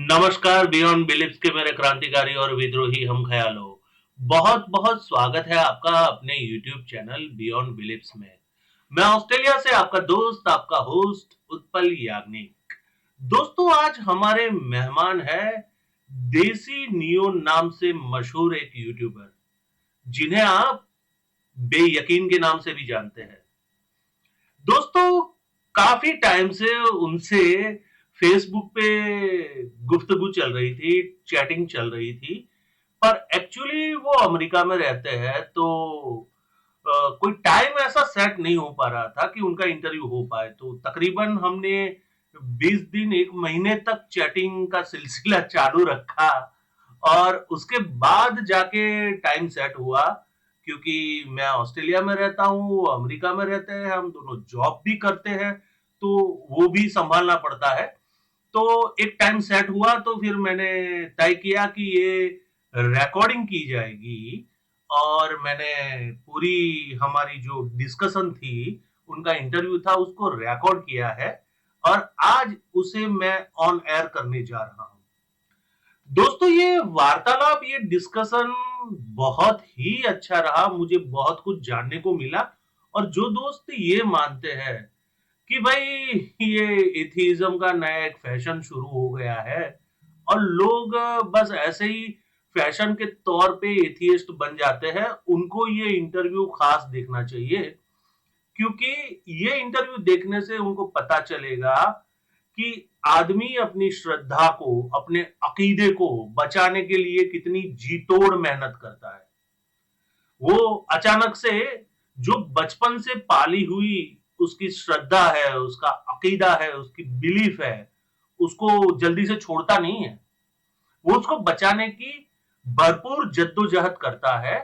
नमस्कार beyond beliefs के मेरे क्रांतिकारी और विद्रोही हम ख्यालों। बहुत बहुत स्वागत है आपका अपने YouTube चैनल बियॉन्ड बिलीफ्स में। मैं ऑस्ट्रेलिया से आपका दोस्त, आपका होस्ट उत्पल याग्निक। दोस्तों, आज हमारे मेहमान है देसी नियो नाम से मशहूर एक यूट्यूबर, जिन्हें आप बेयकीन के नाम से भी जानते हैं। दोस्तों, काफी टाइम से उनसे फेसबुक पे गुफ्तगू चल रही थी, चैटिंग चल रही थी, पर एक्चुअली वो अमेरिका में रहते हैं, तो कोई टाइम ऐसा सेट नहीं हो पा रहा था कि उनका इंटरव्यू हो पाए। तो तकरीबन हमने 20 दिन 1 महीने तक चैटिंग का सिलसिला चालू रखा और उसके बाद जाके टाइम सेट हुआ, क्योंकि मैं ऑस्ट्रेलिया में रहता हूँ, वो अमेरिका में रहते हैं, हम दोनों जॉब भी करते हैं, तो वो भी संभालना पड़ता है। तो एक टाइम सेट हुआ, तो फिर मैंने तय किया कि ये रिकॉर्डिंग की जाएगी और मैंने पूरी हमारी जो डिस्कशन थी, उनका इंटरव्यू था, उसको रिकॉर्ड किया है और आज उसे मैं ऑन एयर करने जा रहा हूँ। दोस्तों, ये वार्तालाप, ये डिस्कशन बहुत ही अच्छा रहा, मुझे बहुत कुछ जानने को मिला। और जो दोस्त ये मानते हैं कि भाई ये एथिज्म का नया एक फैशन शुरू हो गया है और लोग बस ऐसे ही फैशन के तौर पे एथियस्ट बन जाते हैं, उनको ये इंटरव्यू खास देखना चाहिए, क्योंकि ये इंटरव्यू देखने से उनको पता चलेगा कि आदमी अपनी श्रद्धा को, अपने अकीदे को बचाने के लिए कितनी जी तोड़ मेहनत करता है। वो अचानक से जो बचपन से पाली हुई उसकी श्रद्धा है, उसका अकीदा है, उसकी बिलीफ है, उसको जल्दी से छोड़ता नहीं है। वो उसको बचाने की भरपूर जद्दोजहद करता है,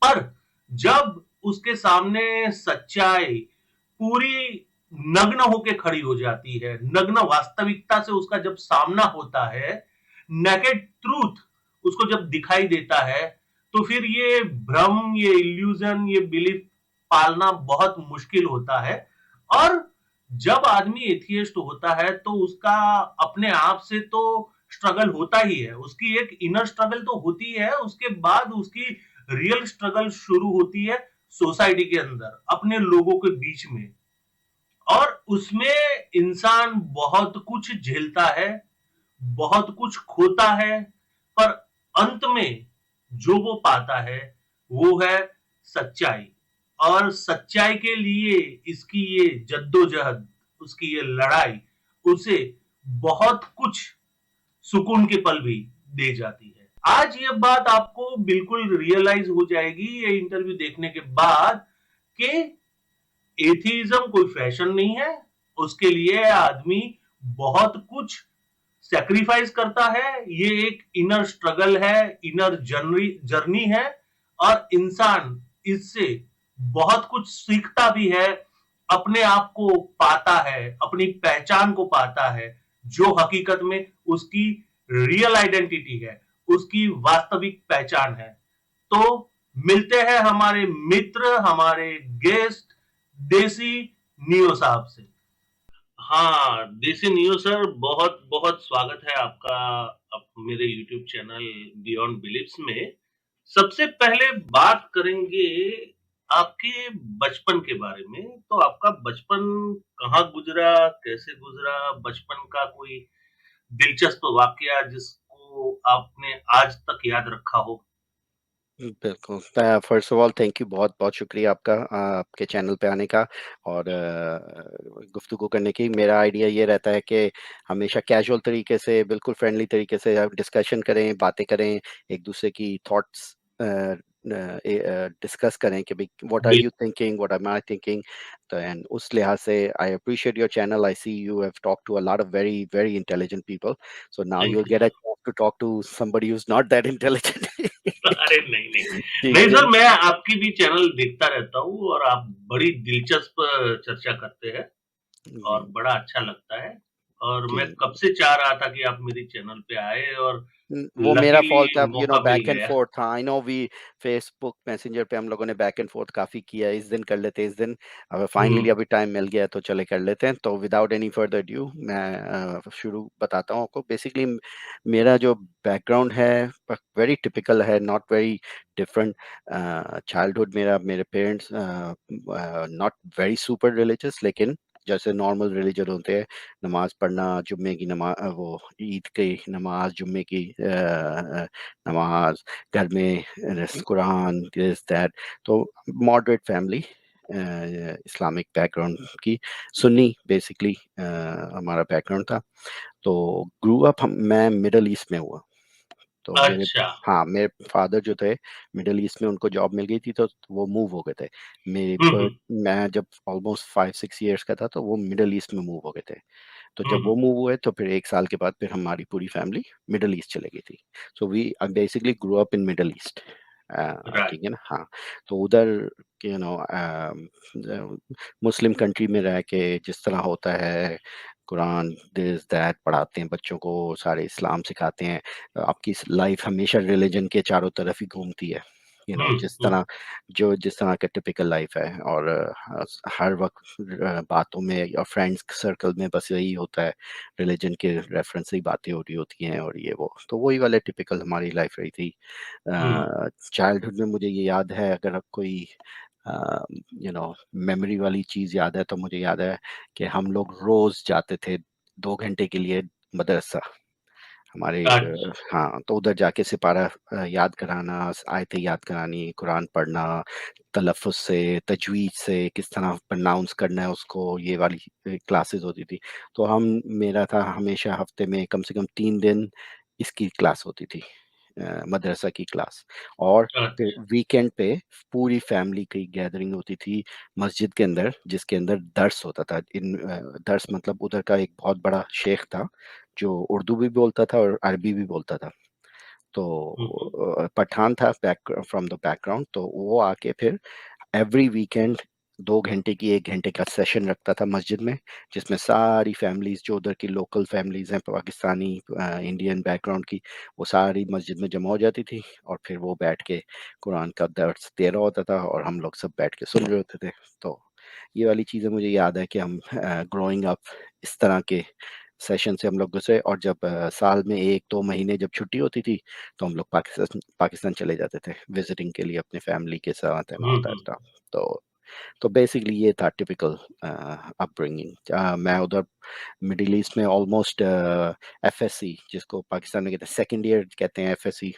पर जब उसके सामने सच्चाई पूरी नग्न होके खड़ी हो जाती है, नग्न वास्तविकता से उसका जब सामना होता है, नेकेड ट्रूथ उसको जब दिखाई देता है, तो फिर ये भ्रम, ये इल्यूजन, ये बिलीफ पालना बहुत मुश्किल होता है। और जब आदमी एथियस्ट होता है तो उसका अपने आप से तो स्ट्रगल होता ही है, उसकी एक इनर स्ट्रगल तो होती है, उसके बाद उसकी रियल स्ट्रगल शुरू होती है सोसाइटी के अंदर, अपने लोगों के बीच में। और उसमें इंसान बहुत कुछ झेलता है, बहुत कुछ खोता है, पर अंत में जो वो पाता है वो है सच्चाई। और सच्चाई के लिए इसकी ये जद्दोजहद, उसकी ये लड़ाई उसे बहुत कुछ सुकून के पल भी दे जाती है। आज ये बात आपको बिल्कुल रियलाइज हो जाएगी ये इंटरव्यू देखने के बाद कि एथिज्म कोई फैशन नहीं है, उसके लिए आदमी बहुत कुछ सैक्रिफाइस करता है, ये एक इनर स्ट्रगल है, इनर जर्नी है, और इंसान इससे बहुत कुछ सीखता भी है, अपने आप को पाता है, अपनी पहचान को पाता है, जो हकीकत में उसकी रियल आइडेंटिटी है, उसकी वास्तविक पहचान है। तो मिलते हैं हमारे मित्र, हमारे गेस्ट देसी नियो साहब से। हाँ, देसी नियो सर, बहुत बहुत स्वागत है आपका मेरे यूट्यूब चैनल बियॉन्ड बिलीफ्स में। सबसे पहले बात करेंगे आपके बचपन के बारे में। तो आपका बचपन कहाँ गुजरा, कैसे गुजरा? बचपन का कोई दिलचस्प वाकया जिसको आपने आज तक याद रखा हो? बिल्कुल। First of all thank you, बहुत-बहुत शुक्रिया आपका आपके चैनल पे आने का और गुफ्तगू करने की। मेरा आइडिया ये रहता है कि हमेशा कैजुअल तरीके से, बिल्कुल फ्रेंडली तरीके से आप डिस्कशन करें, बातें करें, एक-दूसरे की थॉट्स डिस्कस करें कि भई what are bill you thinking, what am I thinking? तो एंड उस लिहाज से I appreciate your channel. I see you have talked to a lot of very, very intelligent people. So now you thank will you get a sir. Chance to talk to somebody who is not that intelligent. अरे नहीं, नहीं। नहीं ठीक है। Sir, मैं आपकी भी channel देखता रहता हूँ और आप बड़ी दिलचस्प चर्चा करते हैं जी, और बड़ा अच्छा लगता है। और कि मैं कब से चाह रहा था कि आप मेरे चैनल पे आए और वो मेरा लकीली फॉल्ट था, मौका मिल बैक एंड गया। फोर्थ था। I know we Facebook Messenger पे हम लोगों ने बैक एंड फोर्थ काफी किया, इस दिन कर लेते, इस दिन। अब फाइनली हुँ, अभी टाइम मिल गया तो चले कर लेते हैं। तो विदाउट एनी फर्दर ड्यू मैं शुरू बताता हूँ आपको। बेसिकली मेरा जो बैकग्राउंड है वेरी टिपिकल है, नॉट वेरी डिफरेंट। चाइल्डहुड मेरा, मेरे parents not very super religious, लेकिन जैसे नॉर्मल रिलीजन होते हैं, नमाज पढ़ना, जुम्मे की नमाज, वो ईद की नमाज, जुम्मे की नमाज, घर में कुरान, दिस दैट। तो मॉडरेट फैमिली, इस्लामिक बैकग्राउंड की, सुन्नी बेसिकली हमारा बैकग्राउंड था। तो ग्रू अप मैं मिडल ईस्ट में हुआ। तो मेरे, अच्छा। हाँ, मेरे फादर जो थे मिडल ईस्ट में, उनको जॉब मिल गई थी तो वो मूव हो गए थे। मेरे हुँ, बर्थ, हुँ, मैं जब ऑलमोस्ट 5-6 ईयर्स का था तो वो मिडल ईस्ट में मूव हो गए थे। तो हुँ, जब वो हुँ, मूव हुए तो फिर 1 साल के बाद फिर हमारी पूरी फैमिली मिडल ईस्ट चले गई थी। So we basically grow up in Middle East. Right. ठीक है ना, हाँ। तो उधर यू नो मुस्लिम कंट्री में रह के जिस तरह होता है, कुरान दिस दैट पढ़ाते हैं बच्चों को, सारे इस्लाम सिखाते हैं। आपकी लाइफ हमेशा रिलीजन के चारों तरफ ही घूमती है, हुँ, जिस हुँ, तरह, जो जिस तरह का टिपिकल लाइफ है। और हर वक्त बातों में और फ्रेंड्स सर्कल में बस यही होता है, रिलीजन के रेफरेंस से ही बातें हो रही होती हैं और ये वो। तो वही वाले टिपिकल हमारी लाइफ रही थी। हुँ, चाइल्डहुड में मुझे ये याद है, अगर आप कोई मेमोरी वाली चीज़ याद है तो मुझे याद है कि हम लोग रोज जाते थे 2 घंटे के लिए मदरसा। हमारे अच्छा। हाँ, तो उधर जाके सिपारा याद कराना, आयतें याद करानी, कुरान पढ़ना, तलफ़्फ़ुज़ से, तजवीज़ से, किस तरह प्रोनाउंस करना है उसको, ये वाली क्लासेस होती थी। तो हम, मेरा था हमेशा हफ्ते में कम से कम 3 दिन इसकी क्लास होती थी, मदरसा की क्लास। और फिर अच्छा। वीकेंड पे पूरी फैमिली की गैदरिंग होती थी मस्जिद के अंदर, जिसके अंदर दर्स होता था। दर्स मतलब उधर का एक बहुत बड़ा शेख था जो उर्दू भी बोलता था और अरबी भी बोलता था। तो हुँ, हुँ, पठान था बैक फ्रॉम द बैकग्राउंड। तो वो आके फिर एवरी वीकेंड 2 घंटे की, 1 घंटे का सेशन रखता था मस्जिद में, जिसमें सारी फैमिलीज जो उधर की लोकल फैमिलीज हैं, पाकिस्तानी इंडियन बैकग्राउंड की, वो सारी मस्जिद में जमा हो जाती थी। और फिर वो बैठ के कुरान का दर्स दे रहा होता था और हम लोग सब बैठ के सुन रहे होते थे। तो ये वाली चीज़ें मुझे याद है कि हम ग्रोइंग अप इस तरह के सेशन से हम लोग गुजरे। और जब साल में 1-2 महीने जब छुट्टी होती थी तो हम लोग पाकिस्तान पाकिस्तान चले जाते थे विजिटिंग के लिए अपने फैमिली के साथ and hmm, all that hmm, stuff. तो बेसिकली ये था टिपिकल अपब्रिंगिंग। मैं उधर मिडिल ईस्ट में ऑलमोस्ट एफएससी, जिसको पाकिस्तान में कहते हैं सेकंड ईयर, कहते हैं एफएससी,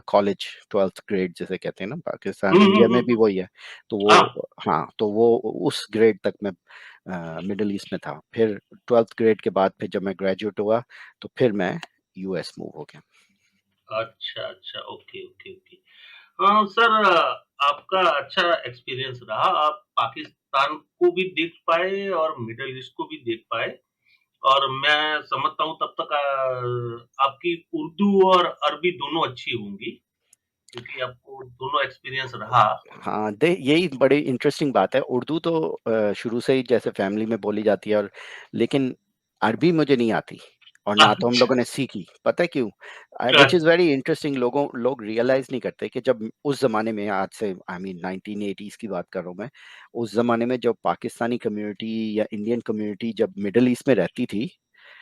कॉलेज 12th ग्रेड जिसे कहते हैं ना, हुँ, पाकिस्तान हुँ, इंडिया में हुँ, भी हुँ। वही है। तो हाँ, वो, हाँ, तो वो उस ग्रेड तक मैं मिडिल ईस्ट में था। फिर 12th ग्रेड के बाद फिर जब मैं ग्रेजुएट हुआ तो फिर मैं यूएस मूव हो गया। अच्छा, अच्छा, ओके, ओके, ओके। सर, आपका अच्छा एक्सपीरियंस रहा। आप पाकिस्तान को भी देख पाए और मिडल ईस्ट को भी देख पाए और मैं समझता हूँ तब तक आपकी उर्दू और अरबी दोनों अच्छी होंगी क्योंकि आपको दोनों एक्सपीरियंस रहा। हाँ, दे यही बड़ी इंटरेस्टिंग बात है। उर्दू तो शुरू से ही जैसे फैमिली में बोली जाती है, और लेकिन अरबी मुझे नहीं आती और ना तो हम अच्छा, लोगों ने सीखी। पता है क्यों? व्हिच इज़ अच्छा। Very interesting. लोग रियलाइज़ नहीं करते कि जब उस ज़माने में, आज से आई मीन 1980s की बात कर रहा हूँ मैं, उस ज़माने में जब पाकिस्तानी कम्युनिटी या इंडियन कम्युनिटी जब मिडल ईस्ट में रहती थी,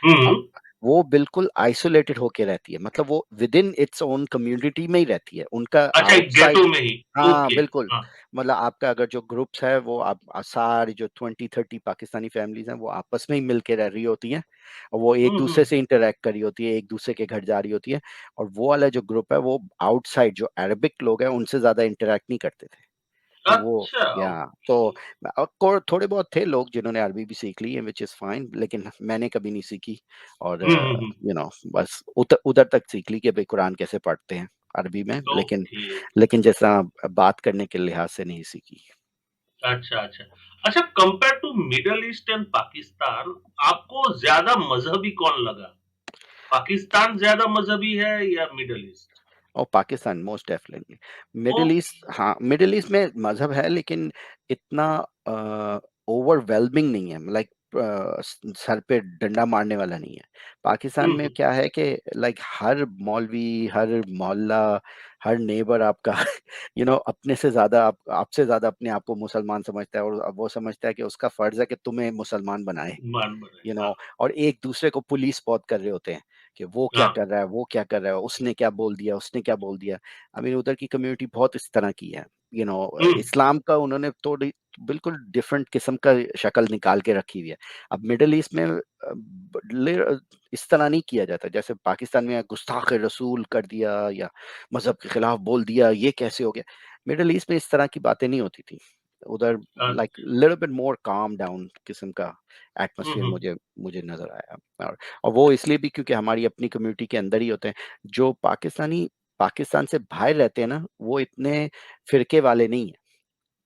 हुँ, अ, हुँ। वो बिल्कुल आइसोलेटेड होके रहती है। मतलब वो विदिन इट्स ओन कम्युनिटी में ही रहती है। उनका अच्छा, एक आउटसाइड, गेटो में ही। हाँ, ओके, बिल्कुल। हाँ। मतलब आपका अगर जो ग्रुप्स है वो आप सारी जो 20-30 पाकिस्तानी फैमिलीज़ हैं वो आपस में ही मिल के रह रही होती हैं, और वो हुँ, एक-दूसरे हुँ। से इंटरैक्ट कर रही होती है, एक-दूसरे के घर जा रही होती है। और वो वाला जो ग्रुप है वो आउटसाइड जो अरबिक लोग हैं उनसे ज़्यादा इंटरैक्ट नहीं करते थे। तो वो, अच्छा, या तो ओके। को थोड़े बहुत थे लोग जिन्होंने अरबी भी सीख ली है, व्हिच इज़ फाइन, लेकिन मैंने कभी नहीं सीखी। और हुँ, हुँ, हुँ। बस उधर तक सीख ली कि भई कुरान कैसे पढ़ते हैं अरबी में, लेकिन ओके, लेकिन जैसा बात करने के लिहाज से नहीं सीखी। अच्छा, अच्छा। अच्छा, compare to Middle East and Pakistan, आपको ज़्यादा मज़हबी कौन लगा? पाकिस्तान ज़्यादा मज़हबी है या मिडल ईस्ट? और Pakistan most definitely. Middle east, okay. हाँ, मिडल ईस्ट में मज़हब है लेकिन इतना ओवरवेलमिंग नहीं है। लाइक सर पे डंडा मारने वाला नहीं है। पाकिस्तान में हम्म, क्या है कि लाइक हर मौलवी, हर मोहल्ला, हर नेबर आपका अपने से ज्यादा आपसे ज्यादा अपने आप को मुसलमान समझता है, और अब वो समझता है कि उसका फर्ज है कि तुम्हें मुसलमान बनाए। मान बने, हाँ। और एक दूसरे को पुलिस स्पॉट कर रहे होते हैं कि वो क्या हाँ। कर रहा है, वो क्या कर रहा है, उसने क्या बोल दिया, उसने क्या बोल दिया। आई मीन उधर की कम्युनिटी बहुत इस तरह की है। हम्म। इस्लाम का उन्होंने तो बिल्कुल डिफरेंट किस्म का शक्ल निकाल के रखी हुई है। अब मिडल ईस्ट में इस तरह नहीं किया जाता, जैसे पाकिस्तान में गुस्ताख रसूल कर दिया या मजहब के खिलाफ बोल दिया, ये कैसे हो गया। मिडल ईस्ट में इस तरह की बातें नहीं होती थी उधर। लाइक अच्छा। Little bit more calm down किस्म का एटमोसफियर हम्म। मुझे मुझे नजर आया। और वो इसलिए भी क्योंकि हमारी अपनी कम्युनिटी के अंदर ही होते हैं। जो पाकिस्तानी पाकिस्तान से बाहर रहते हैं ना, वो इतने फिरके वाले नहीं है।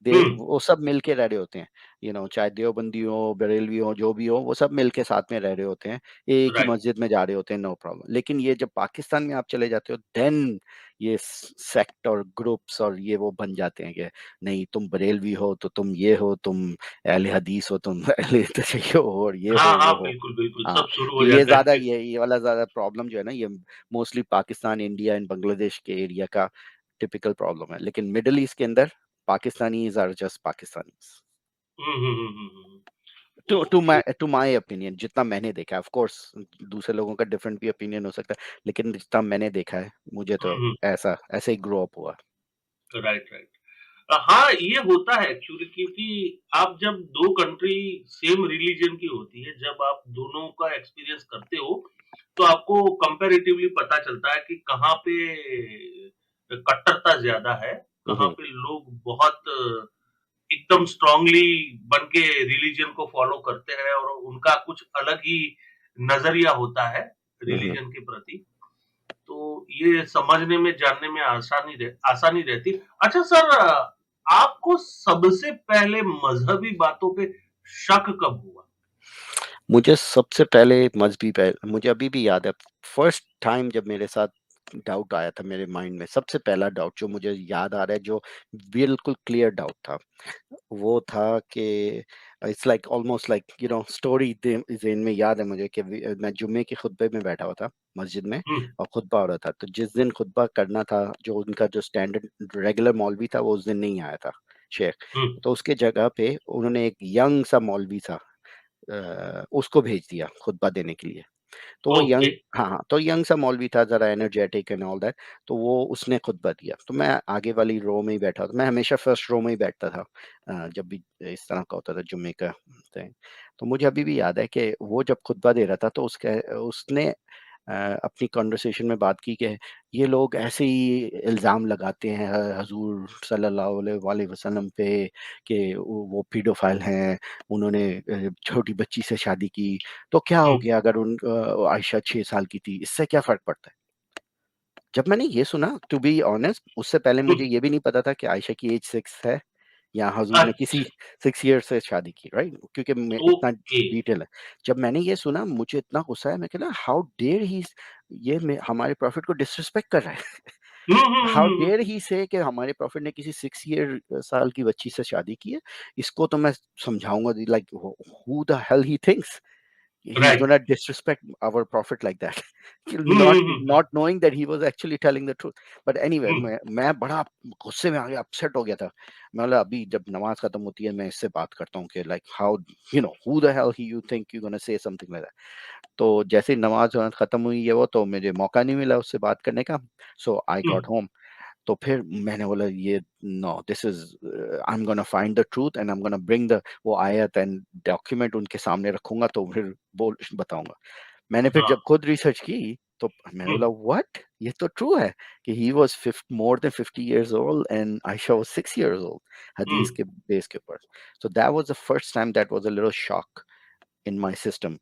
दे हम्म। वो सब मिल के रह रहे होते हैं। चाहे देवबंदी हो, बरेलवी हो, जो भी हो, वो सब मिल के साथ में रह रहे होते हैं। एक ही राइट। मस्जिद में जा रहे होते हैं, नो प्रॉब्लम। लेकिन ये जब पाकिस्तान में आप चले जाते हो, देन ये सेक्ट और ग्रुप्स और ये वो बन जाते हैं कि नहीं, तुम बरेलवी हो तो तुम ये हो, तुम अहले हदीस हो, तुम अहले तशय्युह हो, और ये हाँ हो हाँ, वो हो। बिल्कुल बिल्कुल, हाँ, सब शुरू तो हो ये जाता ज्यादा, है। ये वाला ज्यादा प्रॉब्लम जो है ना, ये mostly Pakistan, India and Bangladesh के एरिया का टिपिकल प्रॉब्लम है। लेकिन मिडल ईस्ट के अंदर Pakistanis are just Pakistanis. Okay. To my opinion, जितना मैंने देखा है, ऑफ कोर्स दूसरे लोगों का डिफरेंट भी ओपिनियन हो सकता है, लेकिन जितना मैंने देखा है, मुझे तो हम्म। ऐसा ऐसे ही ग्रो अप हुआ। Right right. हाँ, ये होता है एक्चुअली, क्योंकि आप जब दो कंट्री सेम रिलीजन की होती है, जब आप दोनों का एक्सपीरियंस करते हो, तो आपको कंपैरेटिवली पता चलता है कि कहाँ पे कट्टरता ज्यादा है, कहाँ हम्म, पे लोग बहुत एकदम स्ट्रांगली बन के रिलीजन को फॉलो करते हैं और उनका कुछ अलग ही नजरिया होता है हम्म। रिलीजन के प्रति। तो ये समझने में, जानने में आसानी रहती। अच्छा सर, आपको सबसे पहले मजहबी बातों पे शक कब हुआ? मुझे सबसे पहले मजहबी मुझे अभी भी याद है, फर्स्ट टाइम जब मेरे साथ डाउट आया था मेरे माइंड में, सबसे पहला डाउट जो मुझे याद आ रहा है, जो बिल्कुल क्लियर डाउट था, वो था कि it's like almost like story ज़हन में याद है मुझे कि मैं जुम्मे के खुतबे में बैठा हुआ था मस्जिद में, हम्म। और खुतबा हो रहा था। तो जिस दिन खुतबा करना था, जो उनका जो स्टैंडर्ड रेगुलर मौलवी था, वो उस दिन नहीं आया था, शेख। हम्म। तो उसके जगह पे उन्होंने एक यंग सा मौलवी था, उसको भेज दिया खुतबा देने के लिए। तो वो ओके। यंग, हाँ हाँ, तो यंग सा मौलवी था, जरा एनर्जेटिक एंड ऑल दैट। तो वो उसने खुतबा दिया, तो मैं आगे वाली रो में ही बैठा था। मैं हमेशा फर्स्ट रो में ही बैठता था जब भी इस तरह का होता था जुम्मे का thing। तो मुझे अभी भी याद है कि वो जब खुतबा दे रहा था, तो उसने अपनी कॉन्वर्सेशन में बात की कि ये लोग ऐसे ही इल्ज़ाम लगाते हैं हजूर सल्लल्लाहु अलैहि वसल्लम पे कि वो पीडोफाइल हैं, उन्होंने छोटी बच्ची से शादी की। तो क्या हो हम्म। गया अगर आयशा 6 साल की थी, इससे क्या फर्क पड़ता है। जब मैंने ये सुना, टू बी ऑनेस्ट, उससे पहले मुझे हम्म। ये भी नहीं पता था कि आयशा की एज 6 है, या हजूर ने किसी अच्छा। 6 ईयर से शादी की, राइट, क्योंकि इतना ओके। डिटेल है। जब मैंने ये सुना, मुझे इतना गुस्सा है, मैं कहला हाउ डेयर ही, हमारे प्रॉफिट को डिसरिस्पेक्ट कर रहा है। हाउ डेयर ही से कि हमारे प्रॉफिट ने किसी 6 साल की बच्ची से शादी की है। इसको तो मैं समझाऊंगा, like who the hell he thinks he's right. gonna disrespect our prophet like that, hmm. not knowing that he was actually telling the truth. But anyway, हम्म। मैं बड़ा गुस्से में आ गया, अपसेट हो गया था। मैं बोला अभी जब नमाज खत्म होती है, मैं इससे बात करता हूँ कि like how who the hell you think you're gonna say something like that। तो जैसे ही नमाज वमाज खत्म हुई है, वो तो मुझे मौका नहीं मिला उससे बात करने का। So I got home. तो फिर मैंने बोला ये no, this is, I am gonna find the truth and I am gonna bring the वो आयत एंड डॉक्यूमेंट उनके सामने रखूंगा, तो फिर बोल बताऊंगा। मैंने फिर हाँ। जब खुद रिसर्च की, तो मैंने हम्म। बोला व्हाट, ये तो ट्रू है कि he was more than 50 years old and Ayesha was 6 years old, हदीस हम्म। के बेस के ऊपर। So that was the first time that was a little shock in my system,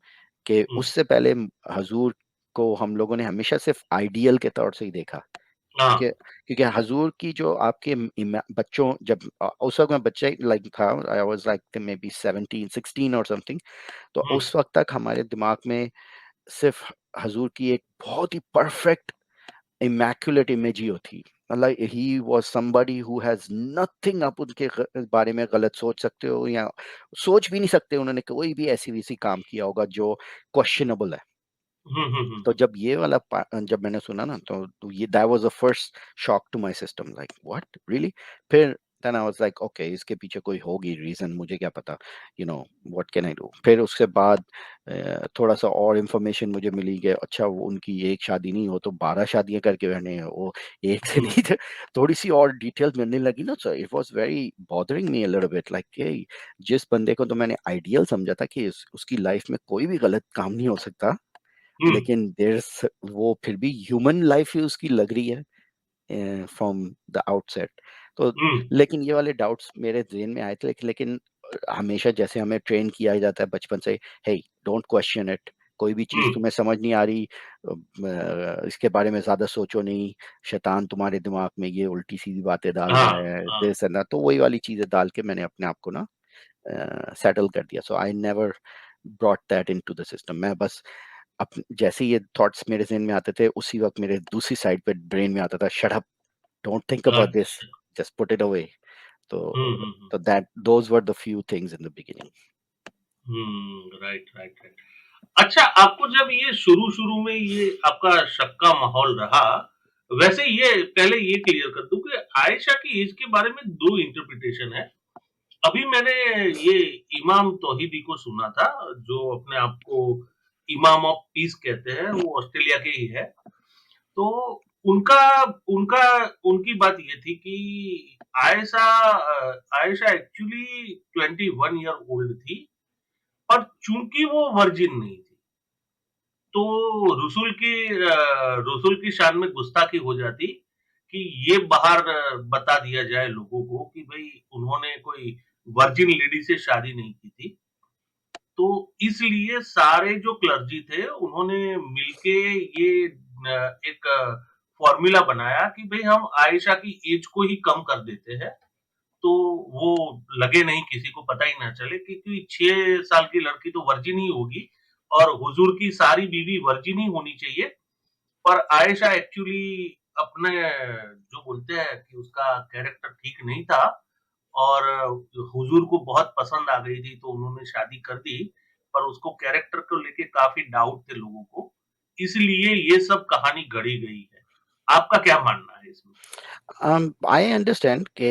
कि हम्म। उससे पहले हजूर को हम लोगों ने हमेशा सिर्फ आइडियल के तौर से ही देखा। क्योंकि हाँ। क्योंकि हजूर की जो आपके बच्चों, जब उस वक्त मैं बच्चे लाइक था, आई वाज लाइक मे बी 17 16 और समथिंग। तो हम्म। उस वक्त तक हमारे दिमाग में सिर्फ हजूर की एक बहुत ही परफेक्ट इमैक्युलेट इमेज ही होती। Like he was somebody who has nothing, आप उनके बारे में गलत सोच सकते हो या सोच भी नहीं सकते उन्होंने कोई भी ऐसी वैसी काम किया होगा जो क्वेश्चनेबल है। तो जब ये वाला जब मैंने सुना ना, तो ये that was the first shock to my system, like what really. फिर then I was like okay, इसके पीछे कोई होगी रीजन, मुझे क्या पता, व्हाट कैन आई डू। फिर उसके बाद थोड़ा सा और इन्फॉर्मेशन मुझे मिली कि अच्छा वो उनकी एक शादी नहीं, हो तो 12 शादियां करके रहने हैं वो, एक से नहीं। तो थोड़ी सी और डिटेल्स मिलने लगी ना, so it was very bothering me a little bit, like जिस बंदे को तो मैंने आइडियल समझा था कि उसकी लाइफ में कोई भी गलत काम नहीं हो सकता, लेकिन देयर्स वो फिर भी ह्यूमन लाइफ ही उसकी लग रही है फ्रॉम द आउटसेट। तो लेकिन ये वाले डाउट्स मेरे ज़हन में आए थे, लेकिन हमेशा जैसे हमें ट्रेन किया जाता है बचपन से, हे डोंट क्वेश्चन इट, कोई भी चीज़ तुम्हें समझ नहीं आ रही, इसके बारे में ज़्यादा सोचो नहीं, शैतान तुम्हारे दिमाग में ये उल्टी सीधी बातें डाल हाँ, रहा है, हाँ। This and that. तो वही वाली चीज़ें डाल के मैंने अपने आप को ना सेटल कर दिया। So I never brought that into the system. मैं बस जैसे ही ये थॉट्स मेरे ज़हन में आते थे, उसी वक़्त मेरे दूसरी साइड पे ब्रेन में आता था, shut up, don't think about this, अच्छा। Just put it away. तो hmm, hmm, hmm. That those were the few things in the beginning. Right, right, right. अच्छा, आपको जब ये शुरू-शुरू में ये आपका शक का माहौल रहा, वैसे ये पहले ये क्लियर कर दूँ कि आयशा की एज के बारे में 2 इंटरप्रिटेशन है। अभी मैंने ये इमाम तौहीदी को सुना था, जो अपने आप को इमाम ऑफ पीस कहते हैं, वो ऑस्ट्रेलिया के ही है। तो उनका उनका उनकी बात ये थी कि आयशा एक्चुअली 21 ईयर ओल्ड थी, पर चूंकि वो वर्जिन नहीं थी, तो रसूल की शान में गुस्ताखी हो जाती कि ये बाहर बता दिया जाए लोगों को कि भाई उन्होंने कोई वर्जिन लेडी से शादी नहीं की थी। तो इसलिए सारे जो क्लर्जी थे उन्होंने मिलके ये एक फॉर्मूला बनाया कि भाई हम आयशा की एज को ही कम कर देते हैं, तो वो लगे नहीं, किसी को पता ही ना चले, क्योंकि 6 साल की लड़की तो वर्जिन ही होगी और हुजूर की सारी बीवी वर्जिन ही होनी चाहिए। पर आयशा एक्चुअली अपने जो बोलते हैं कि उसका कैरेक्टर ठीक नहीं था और हुजूर को बहुत पसंद आ गई थी, तो उन्होंने शादी कर दी, पर उसको कैरेक्टर को लेके काफ़ी डाउट थे लोगों को, इसलिए ये सब कहानी गढ़ी गई है। आपका क्या मानना है इसमें? आई अंडरस्टैंड कि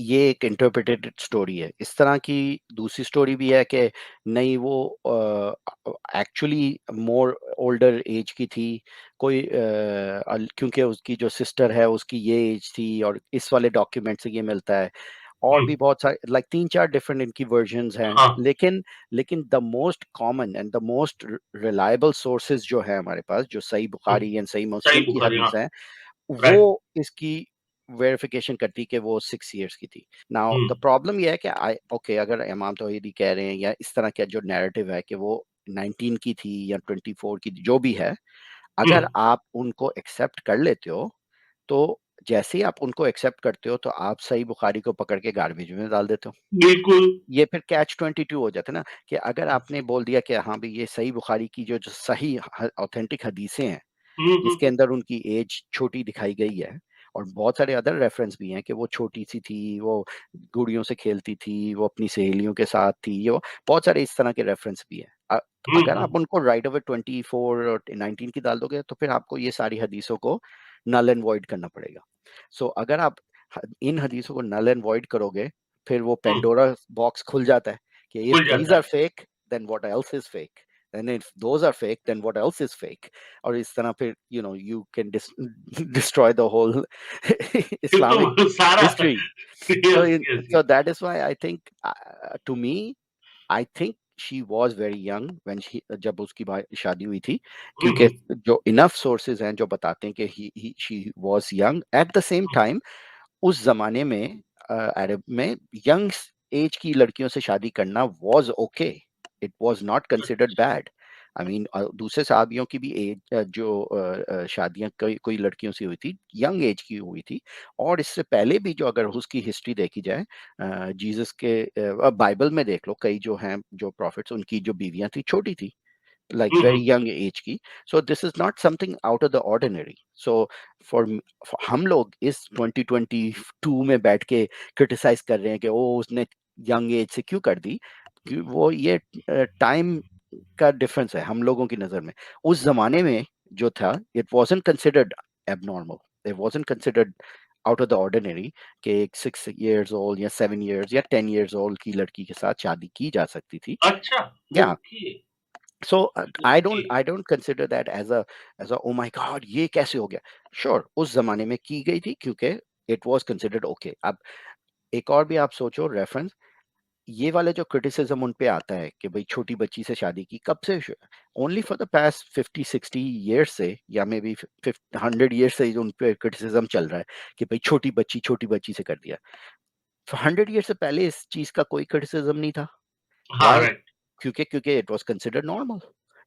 ये एक इंटरप्रिटेड स्टोरी है। इस तरह की दूसरी स्टोरी भी है कि नहीं, वो एक्चुअली मोर ओल्डर एज की थी, कोई क्योंकि उसकी जो सिस्टर है उसकी ये एज थी, और इस वाले डॉक्यूमेंट से ये मिलता है। और हुँ, भी बहुत सारे लाइक 3-4 डिफरेंट इनकी वर्जन्स हैं, हाँ, लेकिन the most common and the most reliable sources जो है हमारे पास, जो सही हुँ, बुखारी एंड सही सही मुस्लिम की बुखारी, हाँ, हदीस हैं, वो राइट। इसकी वेरिफिकेशन करती कि वो 6 इयर्स की थी। नाउ हुँ, द प्रॉब्लम ये है कि आई ओके, अगर इमाम तौहीदी कह रहे हैं या इस तरह का जो नैरेटिव है कि वो 19 की थी या 24 की थी, जो भी है, हुँ, अगर आप उनको एक्सेप्ट कर लेते हो, तो जैसे ही आप उनको एक्सेप्ट करते हो, तो आप सही बुखारी को पकड़ के गार्बेज में डाल देते हो। बिल्कुल। ये फिर कैच 22 हो जाता है ना, कि अगर आपने बोल दिया कि हाँ भाई, ये सही बुखारी की जो सही ऑथेंटिक हदीसें हैं, हुँ, हुँ, जिसके हुँ, अंदर उनकी एज छोटी दिखाई गई है, और बहुत सारे अदर रेफरेंस भी हैं कि वो छोटी-सी थी, वो गुड़ियों से खेलती थी, वो अपनी सहेलियों के साथ थी, ये वो बहुत सारे इस तरह के रेफरेंस भी हैं। हुँ, अगर हुँ, आप उनको राइट अवे 24 और 19 की डाल दोगे, तो फिर आपको ये सारी हदीसों को नल एंड वॉइड करना पड़ेगा। सो अगर आप इन हदीसों को नल एंड वॉइड करोगे, फिर वो हुँ, पेंडोरा बॉक्स खुल जाता है कि इफ खुल दीज जाता आर है। Fake, then what else is fake, and if those are fake, then what else is fake. और इस तरह फिर you can destroy the whole फिर Islamic तो सारा history. So yes, yes, so yes. that is why I think, to me, I think she was very young when जब उसकी शादी हुई थी, हुँ, क्योंकि हुँ, जो इनफ सोर्सेज हैं जो बताते हैं कि she was young at the same hmm, time। उस ज़माने में अरब में यंग एज की लड़कियों से शादी करना was okay, it was not considered अच्छा। बैड। आई मीन दूसरे सहाबियों की भी जो शादियाँ कोई कोई लड़कियों से हुई थी, यंग एज की हुई थी। और इससे पहले भी जो अगर उसकी हिस्ट्री देखी जाए, जीसस के बाइबल में देख लो, कई जो हैं जो प्रॉफिट्स, उनकी जो बीवियाँ थी छोटी थी, like very young age की. So this is not something out of the ordinary. So for हम लोग इस 2022 में बैठ के criticize कर रहे हैं कि ओ उसने young age से क्यों कर दी, कि वो ये टाइम का डिफरेंस है हम लोगों की नजर में. उस जमाने में जो था, it wasn't considered abnormal, it wasn't considered out of the ordinary कि एक 6 years old या 7 years या 10 years old की लड़की के साथ शादी की जा सकती थी. अच्छा, Yeah. Okay, So I okay. don't consider that as a oh my god ये कैसे हो गया. Sure, उस जमाने में की गई थी क्योंकि it was considered okay. अब एक और भी आप सोचो रेफरेंस, ये वाले जो क्रिटिसिज्म उन पे आता है कि भाई छोटी बच्ची से शादी की, कब से? Only for the past 50-60 years से, या मे बी 100 years से उन पे क्रिटिसिज्म चल रहा है कि भाई छोटी बच्ची से कर दिया. 100 years से पहले इस चीज का कोई क्रिटिसिज्म नहीं था. हाँ, Why? राइट। क्योंकि it was considered normal.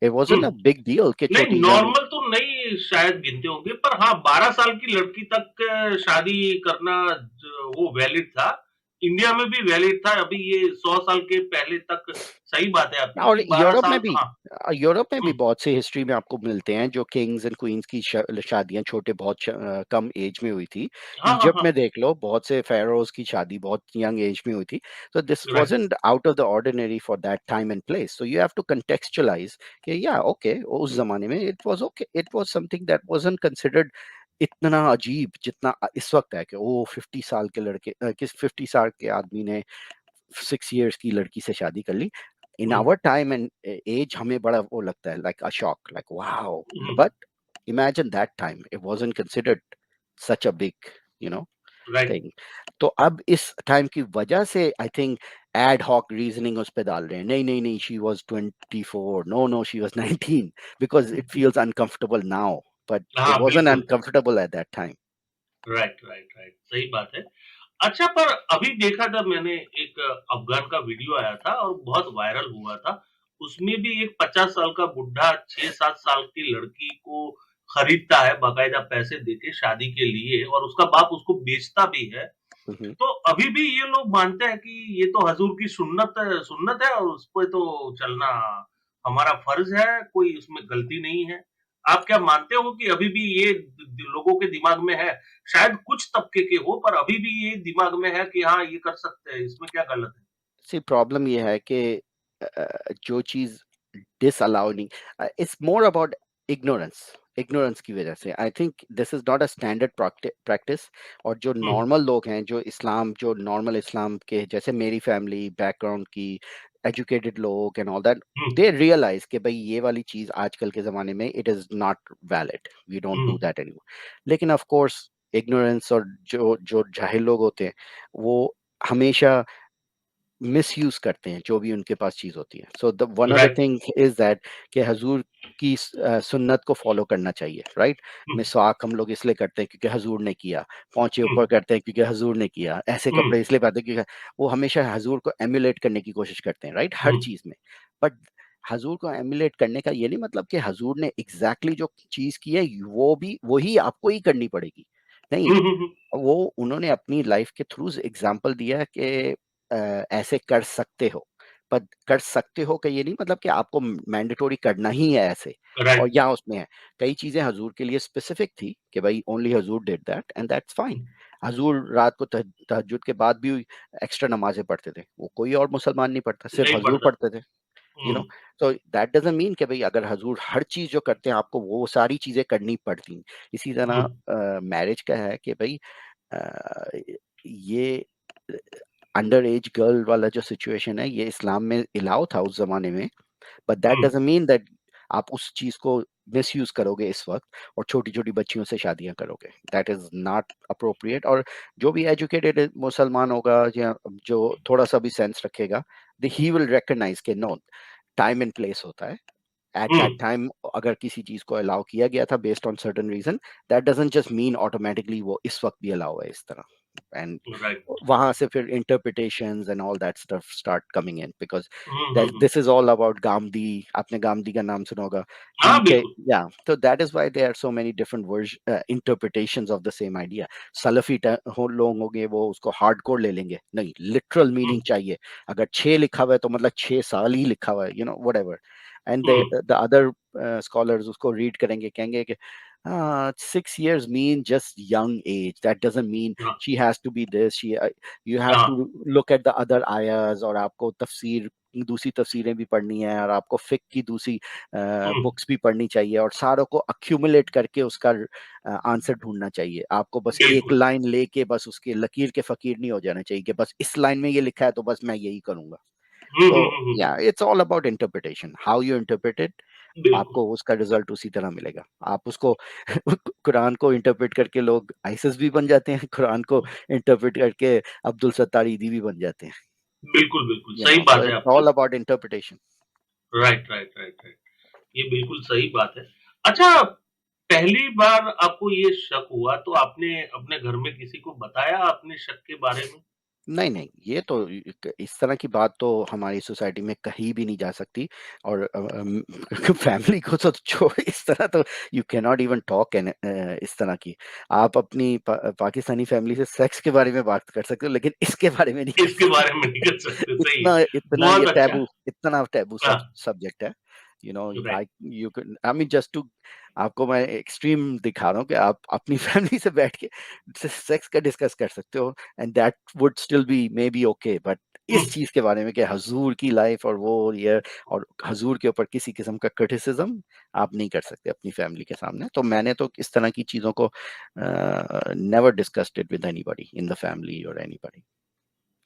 It hmm. Wasn't a big deal कि नहीं, छोटी यंग. नॉर्मल तो नहीं शायद गिनते होंगे, पर हाँ, 12 साल की लड़की तक शादी करना वो वैलिड था। इंडिया में भी वैलिड था। अभी ये 100 साल के पहले तक सही बात है आपकी और कि 12 साल। हाँ। यूरोप में भी हुँ। बहुत सी हिस्ट्री में आपको मिलते हैं जो किंग्स एंड क्वींस की शादियां छोटे बहुत कम एज में हुई थी. हाँ, हाँ, इजिप्ट हाँ। में देख लो, बहुत से फेरोज की शादी बहुत यंग एज में हुई थी. तो this right. Wasn't out of the ordinary for that time and place. So you have to contextualize कि या ओके, उस जमाने में it was okay, it was something that wasn't considered इतना अजीब जितना इस वक्त है कि ओ 50 साल के लड़के किस 50 साल के आदमी ने 6 years की लड़की से शादी कर ली. In hmm, our time and age हमें बड़ा वो लगता है, like a shock, like wow. Hmm. But imagine that time, it wasn't considered such a big, you know, right. thing. तो अब इस टाइम की वजह से I think ad hoc reasoning उस पे डाल रहे हैं. नहीं नहीं नहीं, she was 24, no no she was 19, because it feels uncomfortable now, but it हाँ, वाजंट बिल्कुल। Uncomfortable at that time. Right, right, right. सही बात है। अच्छा, पर अभी देखा था मैंने एक अफ़गान का वीडियो आया था और बहुत वायरल हुआ था। उसमें भी एक 50 साल का बुड्ढा 6-7 साल की लड़की को खरीदता है बाकायदा पैसे देके शादी के लिए और उसका बाप उसको बेचता भी है। तो अभी भी ये लोग मानते हैं कि ये तो हज़ूर की सुन्नत है और उस पे तो चलना हमारा फ़र्ज़ है, कोई उसमें गलती नहीं है। आप क्या मानते हो कि अभी भी ये लोगों के दिमाग में है? शायद कुछ तबके के हो पर अभी भी ये दिमाग में है कि हाँ, ये कर सकते हैं, इसमें क्या गलत है? सी प्रॉब्लम ये है कि जो चीज डिसअलाउ नहीं, it's more about ignorance. Ignorance की वजह से I think this is not a standard practice. और जो हुँ, नॉर्मल लोग हैं, जो नॉर्मल इस्लाम के, जैसे मेरी फैमिली बैकग्राउंड की, एजुकेटेड लोग and all that, hmm, they realize कि भाई ये वाली चीज आजकल के जमाने में it is not valid, we don't hmm, do that anymore. लेकिन ऑफ कोर्स इग्नोरेंस और जो जो जाहिल लोग होते हैं, वो हमेशा मिसयूज करते हैं जो भी उनके पास चीज होती है. So the one of the right. Thing is that कि हजूर की सुन्नत को फॉलो करना चाहिए, राइट? हुँ, मिसवाक हम लोग इसलिए करते हैं क्योंकि हजूर ने किया. पहुंचे हुँ, ऊपर करते हैं क्योंकि हजूर ने किया. ऐसे हुँ, कपड़े इसलिए पहनते हैं क्योंकि वो हमेशा हजूर को एम्यूलेट करने की कोशिश करते हैं, राइट? हर हुँ, चीज में. बट हजूर को एम्यूलेट करने का ये नहीं मतलब कि हजूर ने एग्जैक्टली जो चीज की है वो भी वही आपको ही करनी पड़ेगी. नहीं, हुँ, हुँ, हुँ, वो उन्होंने अपनी लाइफ के थ्रू एग्जाम्पल दिया है कि ऐसे कर सकते हो. पर कर सकते हो का ये नहीं मतलब कि आपको मैंडेटोरी करना ही है ऐसे. और राइट। यहाँ उसमें है, कई चीजें हजूर के लिए स्पेसिफिक थी कि भाई only Huzur did that and that's fine. Hmm, Huzur रात को तहज्जुद के बाद भी एक्स्ट्रा नमाजें पढ़ते थे, वो कोई और मुसलमान नहीं पढ़ता, सिर्फ नहीं हजूर पड़ता। पढ़ते थे. यू हुँ, नो, तो दैट डजंट मीन कि भाई अगर हजूर हर चीज जो करते हैं आपको वो सारी चीजें करनी पड़ती हैं. इसी हुँ, तरह मैरिज का है कि भाई अ, ये अंडर एज गर्ल वाला जो सिचुएशन है, ये इस्लाम में इलाउ था उस जमाने में. But that hmm, doesn't mean that आप उस चीज को मिस करोगे इस वक्त और छोटी छोटी बच्चियों से शादियां करोगे. That is not appropriate. और जो भी एजुकेटेड मुसलमान होगा या जो थोड़ा सा भी सेंस रखेगा, ही विल रिकॉग्नाइज के नो, टाइम एंड प्लेस होता है. Eight hmm. दैट टाइम अगर किसी चीज को अलाउ किया गया था based on certain reason, that doesn't just mean automatically वो इस वक्त भी अलाउ है इस तरह. And right. वहां से फिर interpretations and all that stuff start coming in, because hmm. This is all about Gandhi. आपने गांधी का नाम सुना होगा. हाँ उनके, बिल्कुल। या तो that is why there are so many different version interpretations of the same idea. सलफी लोग होंगे वो उसको हार्डकोर ले लेंगे, नहीं लिटरल मीनिंग हम्म चाहिए. अगर 6 लिखा हुआ है तो मतलब 6 साल ही लिखा हुआ है, whatever. And hmm the other scholars उसको रीड करेंगे, कहेंगे कि 6 years mean just young age. That doesn't mean हाँ she has to be this. You have हाँ to look at the other ayahs, और आपको तफसीर दूसरी तफसीरें भी पढ़नी है, और आपको फिक की दूसरी हम्म बुक्स भी पढ़नी चाहिए, और सारों को अक्यूमुलेट करके उसका आंसर ढूंढना चाहिए. आपको बस एक बिल्कुल। लाइन लेके बस उसके लकीर के फकीर नहीं हो जाना चाहिए कि बस इस लाइन में ये लिखा है तो बस मैं यही करूंगा. तो या it's all about interpretation, how you interpret it. बिल्कुल। आपको उसका रिजल्ट उसी तरह मिलेगा. आप उसको कुरान को इंटरप्रेट करके लोग आइसिस भी बन जाते हैं, कुरान को इंटरप्रेट करके अब्दुल सत्तार ईदी भी बन जाते हैं. बिल्कुल बिल्कुल सही So बात है it's आपकी। all about interpretation. Right right right right. ये बिल्कुल सही बात है। अच्छा, पहली बार आपको ये शक हुआ तो आपने अपने घर में किसी को बताया अपने शक के बारे में? नहीं, नहीं, ये तो इस तरह की बात तो हमारी सोसाइटी में कहीं भी नहीं जा सकती. और फैमिली को तो छोड़, इस तरह तो you can not even talk इस तरह की. आप अपनी पाकिस्तानी फैमिली से सेक्स के बारे में बात कर सकते हो, लेकिन इसके बारे में नहीं कर इसके सकते. बारे में नहीं कर सकते, सही है। इतना इतना ये बहुत अच्छा। टैबू, इतना टैबू हाँ, सब्जेक्ट है. Right. I you can, I mean, just to, आपको मैं एक्सट्रीम दिखा रहा हूँ कि आप अपनी फैमिली से बैठ के सेक्स का डिस्कस कर सकते हो, and that would still be maybe okay. But hmm, इस चीज के बारे में कि हजूर की लाइफ और वो ये, और हजूर के ऊपर किसी किस्म का क्रिटिसिज्म आप नहीं कर सकते अपनी फैमिली के सामने. तो मैंने तो इस तरह की चीजों को never discussed it with anybody in the family और एनीबॉडी.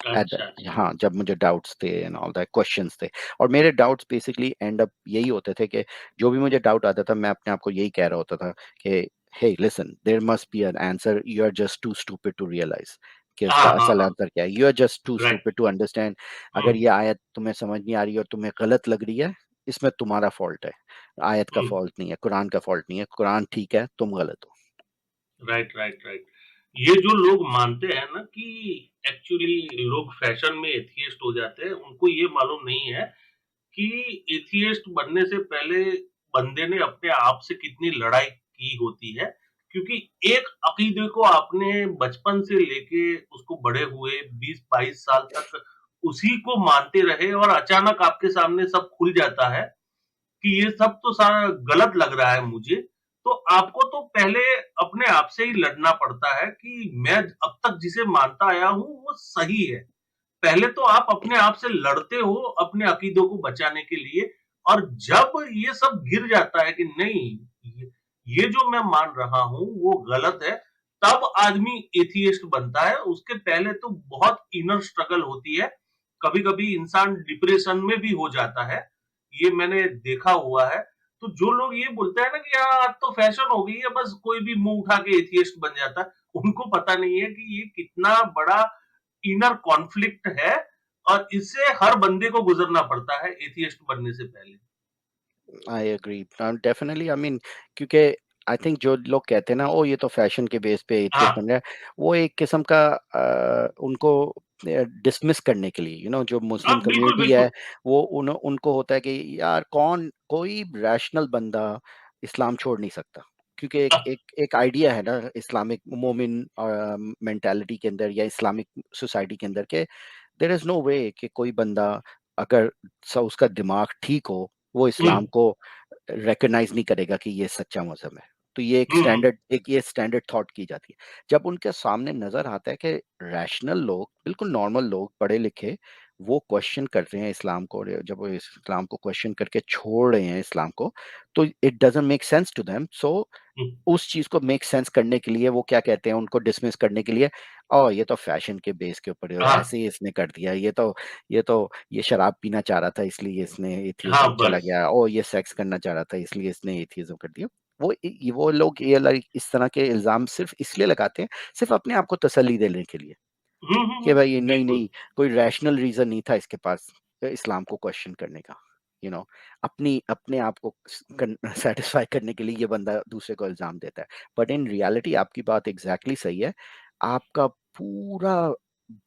अच्छा, अच्छा। हाँ, जब मुझे डाउट्स थे एंड ऑल दैट क्वेश्चंस थे, और मेरे डाउट्स बेसिकली एंड अप यही होते थे कि जो भी मुझे डाउट आता था मैं अपने आप को यही कह रहा होता था कि hey listen, there must be an answer, you are just too stupid to realise कि हाँ, उसका हाँ, असल हाँ, आंसर क्या है. You are just too right. Stupid to understand. Hmm, अगर ये आयत तुम्हें समझ नहीं आ रही और तुम्हें गलत लग रही है, इसमें तुम्हारा फॉल्ट है. आयत का हुँ, फॉल्ट नहीं है, कुरान का फॉल्ट नहीं है. कुरान ठीक है, तुम गलत हो. Right, right, right. ये जो लोग मानते हैं ना कि एक्चुअली लोग फैशन में एथियस्ट हो जाते हैं, उनको ये मालूम नहीं है कि एथियस्ट बनने से पहले बंदे ने अपने आप से कितनी लड़ाई की होती है। क्योंकि एक अकीदे को आपने बचपन से लेके उसको बड़े हुए 20-22 साल तक उसी को मानते रहे और अचानक आपके सामने सब खुल जाता है कि ये सब तो सारा गलत लग रहा है मुझे, तो आपको तो पहले अपने आप से ही लड़ना पड़ता है कि मैं अब तक जिसे मानता आया हूँ वो सही है। पहले तो आप अपने आप से लड़ते हो अपने अकीदों को बचाने के लिए और जब ये सब गिर जाता है कि नहीं ये जो मैं मान रहा हूँ वो गलत है, तब आदमी एथियस्ट बनता है। उसके पहले तो बहुत इनर स्ट्रगल होती है। कभी-कभी इंसान डिप्रेशन में भी हो जाता है। ये मैंने देखा हुआ है। तो जो लोग ये बोलते हैं ना कि यार अब तो फैशन हो गई है, बस कोई भी मुँह उठा के एथियस्ट बन जाता है। उनको पता नहीं है कि ये कितना बड़ा इनर कॉन्फ्लिक्ट है और इससे हर बंदे को गुजरना पड़ता है एथियस्ट बनने से पहले। I agree definitely. I mean, क्योंकि आई थिंक जो लोग कहते हैं ना, ओ ये तो फैशन के बेस पे एथियस्ट हाँ, बन रहा है, वो एक किस्म का उनको डिसमिस करने के लिए, जो हाँ मुस्लिम बिल्कुल, कम्युनिटी है, बिल्कुल। वो उनको होता है कि यार कौन कोई रैशनल बंदा इस्लाम छोड़ नहीं सकता. क्योंकि एक हाँ, एक एक आइडिया है ना इस्लामिक मोमिन मेंटालिटी के अंदर या इस्लामिक सोसाइटी के अंदर के देयर इज नो वे कि कोई बंदा, अगर उसका दिमाग ठीक हो, वो हुँ, इस्लाम को रिकॉग्नाइज नहीं करेगा कि ये सच्चा मजहब है. तो ये हुँ, हुँ, ये स्टैंडर्ड थॉट की जाती है. जब उनके सामने नजर आता है कि रैशनल लोग, बिल्कुल नॉर्मल लोग, पढ़े लिखे, वो क्वेश्चन कर रहे हैं इस्लाम को, और जब वो इस्लाम को क्वेश्चन करके छोड़ रहे हैं इस्लाम को, तो it doesn't make sense to them. So hmm, उस चीज को मेक सेंस करने के लिए वो क्या कहते हैं, उनको डिसमिस करने के लिए, ओ ये तो फैशन के बेस के ऊपर हाँ, ऐसे ही इसने कर दिया, ये शराब पीना चाह रहा था इसलिए इसने हाँ एथियज्म चला बस। गया, ओ ये सेक्स करना चाह रहा था इसलिए इसने एथियज्म कर दिया. वो लोग ये इस तरह के इल्जाम सिर्फ इसलिए लगाते हैं, सिर्फ अपने आप को तसल्ली देने के लिए, हुँ, हुँ, कि हुँ, भाई नहीं बिल्कुल। नहीं, कोई रैशनल रीजन नहीं था इसके पास इस्लाम को क्वेश्चन करने का. यू नो अपनी अपने आप को सेटिस्फाई करने के लिए ये बंदा दूसरे को इल्जाम देता है. बट इन रियलिटी आपकी बात एग्जैक्टली सही है. आपका पूरा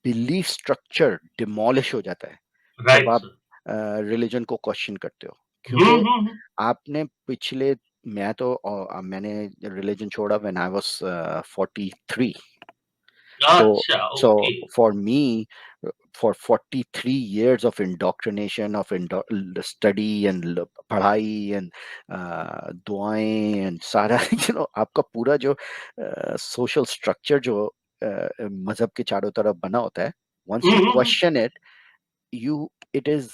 बिलीफ स्ट्रक्चर डिमोलिश हो जाता है जब राइट आप सर। रिलीजन को क्वेश्चन करते हो, हम्म क्योंकि हम्म हम्म। आपने पिछले मैंने रिलीजन छोड़ा व्हेन आई वाज 43. So, अच्छा, so okay. for me, for 43 years of indoctrination, of study and पढ़ाई and दुआएं and सारा आपका पूरा जो social structure जो मजहब के चारों तरफ बना होता है, once you hmm. question it, it is